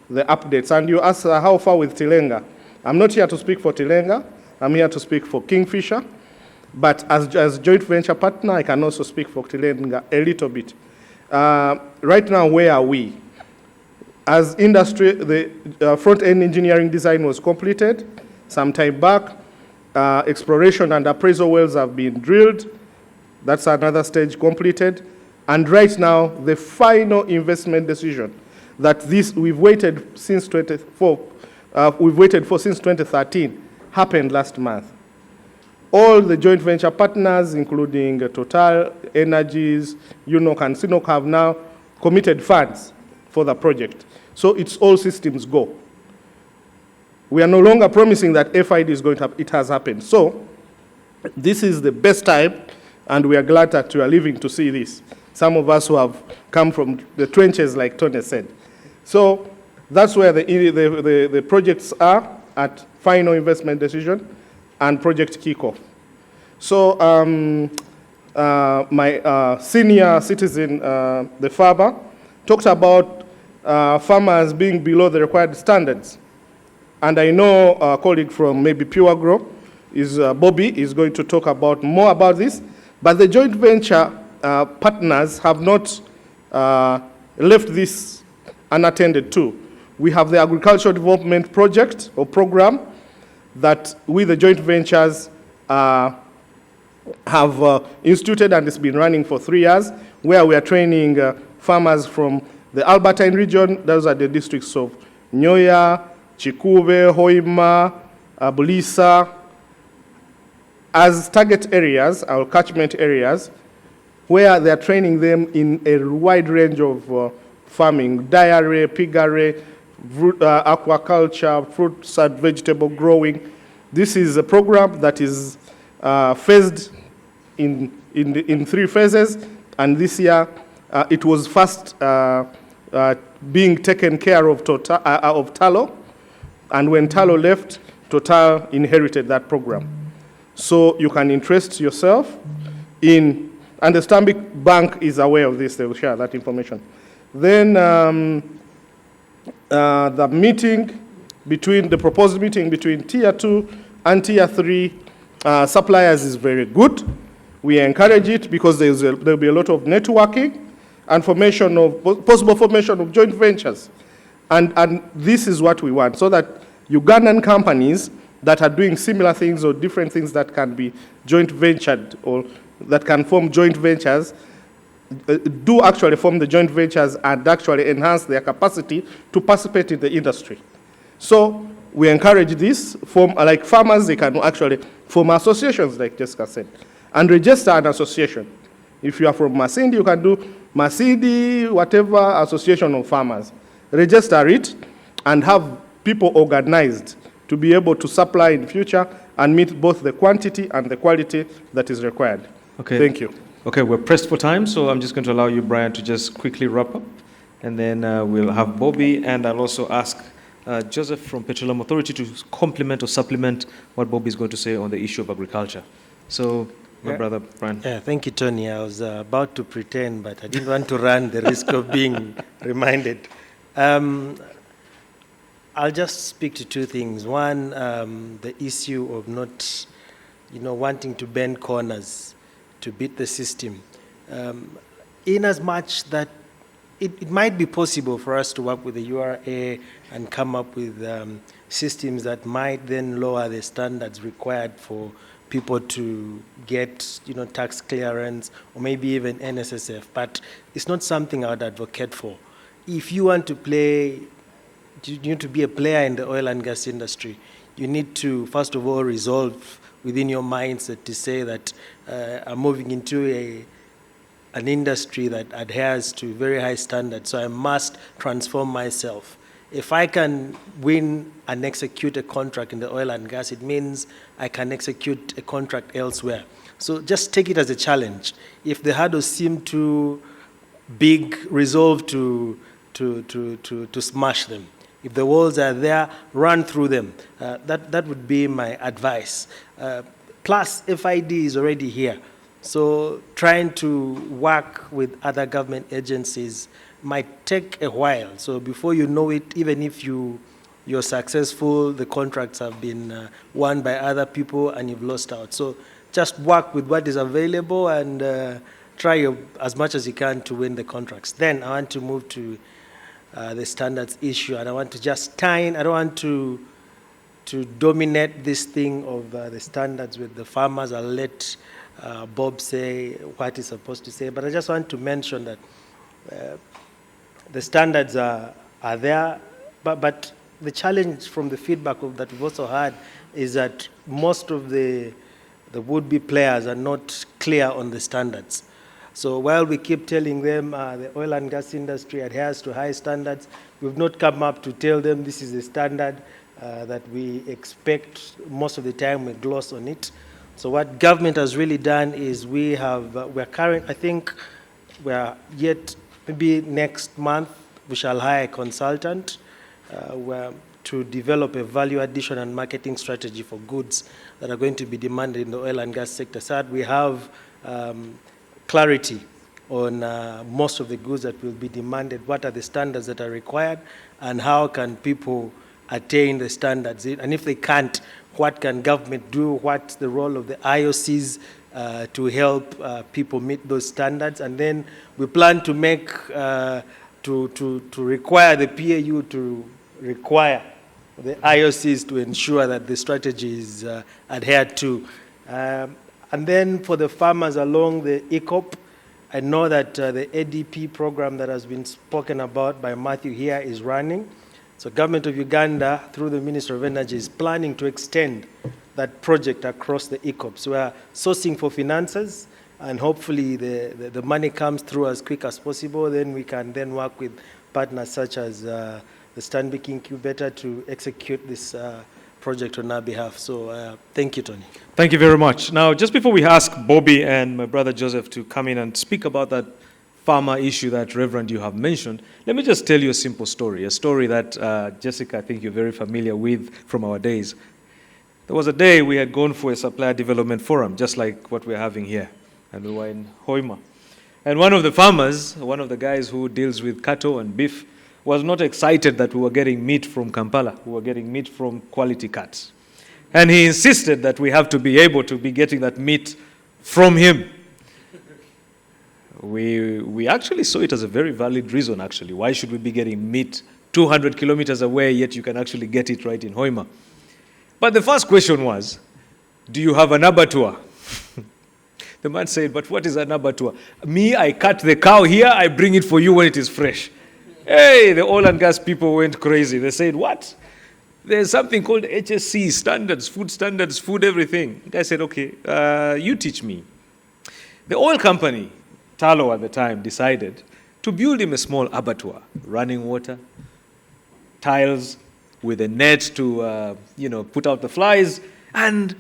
the updates. And you ask how far with Tilenga. I'm not here to speak for Tilenga. I'm here to speak for Kingfisher. But as joint venture partner, I can also speak for Tilenga a little bit. Right now, where are we? As industry, the front-end engineering design was completed some time back. Exploration and appraisal wells have been drilled. That's another stage completed. And right now, the final investment decision that we've waited since 2013 happened last month. All the joint venture partners, including Total Energies, UNOC, and CNOOC, have now committed funds for the project. So it's all systems go. We are no longer promising that FID is going to happen. It has happened. So this is the best time, and we are glad that you are living to see this. Some of us who have come from the trenches, like Tony said. So that's where the projects are at final investment decision and project kickoff. So my senior citizen, the farmer, talked about farmers being below the required standards. And I know a colleague from maybe Pure Grow, Bobby, is going to talk more about this. But the joint venture partners have not left this unattended to. We have the agricultural development project or program that we, the joint ventures, have instituted, and it's been running for 3 years, where we are training farmers from the Albertine region. Those are the districts of Nyoya, Chikube, Hoima, Bulisa, as target areas, our catchment areas, where they are training them in a wide range of farming, dairy, piggery, aquaculture, fruits and vegetable growing. This is a program that is phased in 3 phases, and this year it was first being taken care of Talo, and when Talo left, Total inherited that program. So you can interest yourself in, and the Stanbic Bank is aware of this, they will share that information. Then the proposed meeting between Tier 2 and Tier 3 suppliers is very good. We encourage it because there will be a lot of networking and possible formation of joint ventures. And this is what we want, so that Ugandan companies that are doing similar things or different things that can be joint ventured or that can form joint ventures do actually form the joint ventures and actually enhance their capacity to participate in the industry. So we encourage this. Like farmers, they can actually form associations, like Jessica said, and register an association. If you are from Masindi, you can do Masindi, whatever association of farmers. Register it and have people organized to be able to supply in the future and meet both the quantity and the quality that is required. Okay. Thank you. Okay, we're pressed for time, so I'm just going to allow you, Brian, to just quickly wrap up. And then we'll have Bobby, and I'll also ask Joseph from Petroleum Authority to complement or supplement what Bobby is going to say on the issue of agriculture. So, my brother, Brian. Yeah, thank you, Tony. I was about to pretend, but I didn't want to run the risk of being reminded. I'll just speak to 2 things. One, the issue of not, wanting to bend corners to beat the system. In as much that it might be possible for us to work with the URA and come up with systems that might then lower the standards required for people to get, tax clearance or maybe even NSSF, but it's not something I would advocate for. If you want to play, you need to be a player in the oil and gas industry, you need to, first of all, resolve within your mindset to say that I'm moving into an industry that adheres to very high standards, so I must transform myself. If I can win and execute a contract in the oil and gas, it means I can execute a contract elsewhere. So just take it as a challenge. If the hurdles seem too big, resolve to smash them. If the walls are there, run through them. That would be my advice. Plus, FID is already here. So trying to work with other government agencies might take a while. So before you know it, even if you're successful, the contracts have been won by other people and you've lost out. So just work with what is available and try as much as you can to win the contracts. Then I want to move to the standards issue, and I want to just tie in. I don't want to dominate this thing of the standards with the farmers. I'll let Bob say what he's supposed to say, but I just want to mention that the standards are there, but the challenge from the feedback that we've also had is that most of the would-be players are not clear on the standards. So while we keep telling them the oil and gas industry adheres to high standards, we've not come up to tell them this is the standard that we expect. Most of the time we gloss on it. So what government has really done is I think we're yet, maybe next month, we shall hire a consultant to develop a value addition and marketing strategy for goods that are going to be demanded in the oil and gas sector. So that we have clarity on most of the goods that will be demanded, what are the standards that are required, and how can people attain the standards. And if they can't, what can government do? What's the role of the IOCs to help people meet those standards? And then we plan to make, to require the PAU to require the IOCs to ensure that the strategy is adhered to. And then for the farmers along the ECOP, I know that the ADP program that has been spoken about by Mathew here is running. So government of Uganda, through the Minister of Energy, is planning to extend that project across the ECOP. So we are sourcing for finances, and hopefully the money comes through as quick as possible. Then we can then work with partners such as the Stanbic Incubator to execute this project on our behalf. So thank you, Tony. Thank you very much. Now, just before we ask Bobby and my brother Joseph to come in and speak about that farmer issue that, Reverend, you have mentioned, let me just tell you a simple story, a story that, Jessica, I think you're very familiar with from our days. There was a day we had gone for a supplier development forum, just like what we're having here, and we were in Hoima. And one of the farmers, one of the guys who deals with cattle and beef, was not excited that we were getting meat from Kampala. We were getting meat from quality cuts. And he insisted that we have to be able to be getting that meat from him. We actually saw it as a very valid reason, actually. Why should we be getting meat 200 kilometers away, yet you can actually get it right in Hoima? But the first question was, do you have an abattoir? The man said, but what is an abattoir? Me, I cut the cow here, I bring it for you when it is fresh. Hey, the oil and gas people went crazy. They said, what? There's something called HSC, standards, food everything. The guy said, okay, you teach me. The oil company, Talo at the time, decided to build him a small abattoir, running water, tiles, with a net to, put out the flies. And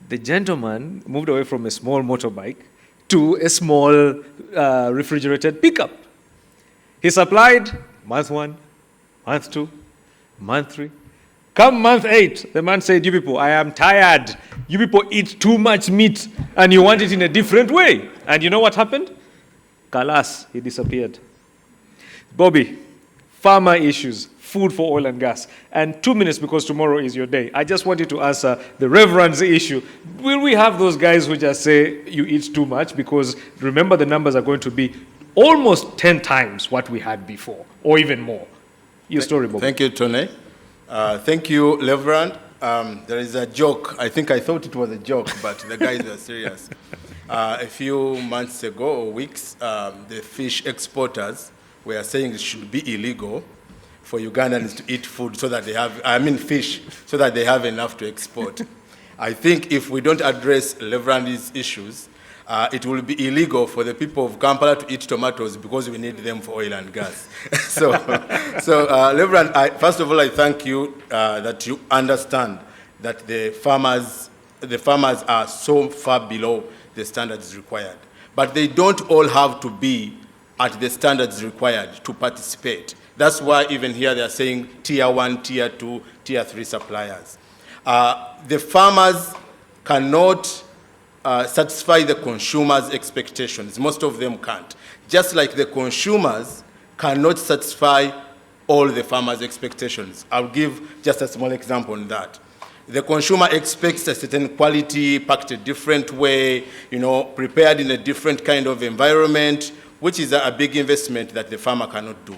the gentleman moved away from a small motorbike to a small refrigerated pickup. He supplied month 1, month 2, month 3. Come month 8, the man said, you people, I am tired. You people eat too much meat and you want it in a different way. And you know what happened? Kalas, he disappeared. Bobby, farmer issues, food for oil and gas. And 2 minutes because tomorrow is your day. I just wanted to answer the Reverend's issue. Will we have those guys who just say you eat too much? Because remember, the numbers are going to be almost 10 times what we had before, or even more. Your story, Bob. Thank you, Tony. Thank you, Reverend. There is a joke. I thought it was a joke, but the guys were serious. A few months ago, or weeks, the fish exporters were saying it should be illegal for Ugandans to eat food so that they have, fish, so that they have enough to export. I think if we don't address Reverend's issues, it will be illegal for the people of Kampala to eat tomatoes because we need them for oil and gas. So So, Reverend, first of all, I thank you that you understand that the farmers are so far below the standards required. But they don't all have to be at the standards required to participate. That's why even here they are saying tier 1, tier 2, tier 3 suppliers. The farmers cannot satisfy the consumers' expectations. Most of them can't. Just like the consumers cannot satisfy all the farmers' expectations. I'll give just a small example on that. The consumer expects a certain quality, packed a different way, prepared in a different kind of environment, which is a big investment that the farmer cannot do.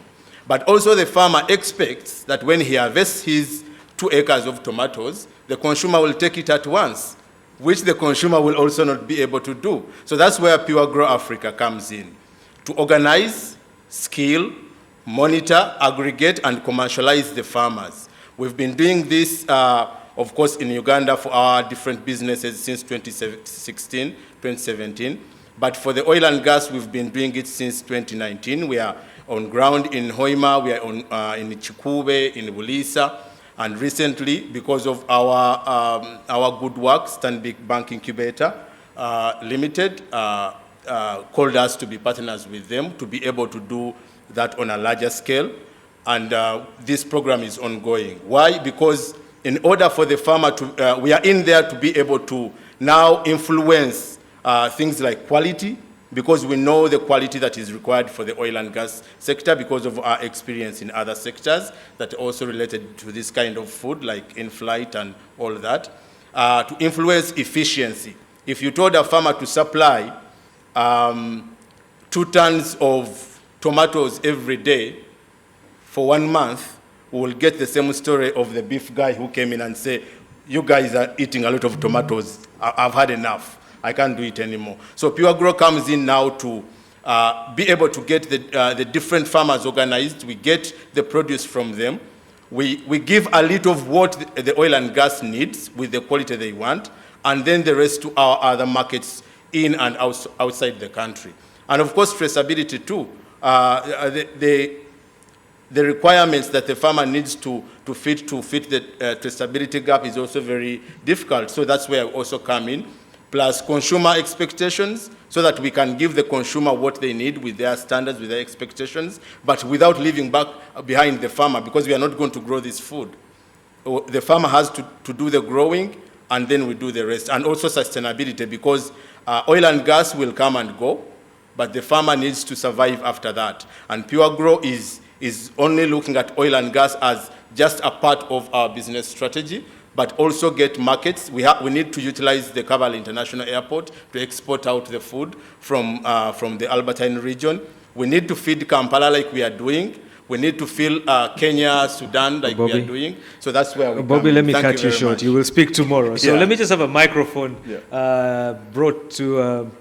But also the farmer expects that when he harvests his 2 acres of tomatoes, the consumer will take it at once, which the consumer will also not be able to do. So that's where Pure Grow Africa comes in, to organize, skill, monitor, aggregate, and commercialize the farmers. We've been doing this, of course, in Uganda for our different businesses since 2016, 2017. But for the oil and gas, we've been doing it since 2019. We are on ground in Hoima, we are in Chikube, in Bulisa, and recently, because of our good work, Stanbic Bank Incubator Limited called us to be partners with them to be able to do that on a larger scale. And this program is ongoing. Why? Because in order for the farmer to, we are in there to be able to now influence things like quality, because we know the quality that is required for the oil and gas sector because of our experience in other sectors that are also related to this kind of food, like in-flight and all that, to influence efficiency. If you told a farmer to supply 2 tons of tomatoes every day for 1 month, we will get the same story of the beef guy who came in and said, you guys are eating a lot of tomatoes. I've had enough. I can't do it anymore. So Pure Grow comes in now to be able to get the different farmers organized. We get the produce from them. We give a little of what the oil and gas needs with the quality they want, and then the rest to our other markets in and outside the country. And of course, traceability too. The requirements that the farmer needs to fit the traceability gap is also very difficult. So that's where I also come in. Plus consumer expectations, so that we can give the consumer what they need with their standards, with their expectations, but without leaving back behind the farmer, because we are not going to grow this food. The farmer has to do the growing, and then we do the rest. And also sustainability, because oil and gas will come and go, but the farmer needs to survive after that. And Pure Grow is only looking at oil and gas as just a part of our business strategy, but also get markets. We need to utilize the Kampala International Airport to export out the food from the Albertine region. We need to feed Kampala like we are doing. We need to fill Kenya, Sudan like we are doing. So that's where we Bobby, let me cut you very short. much. You will speak tomorrow. So let me just have a microphone brought to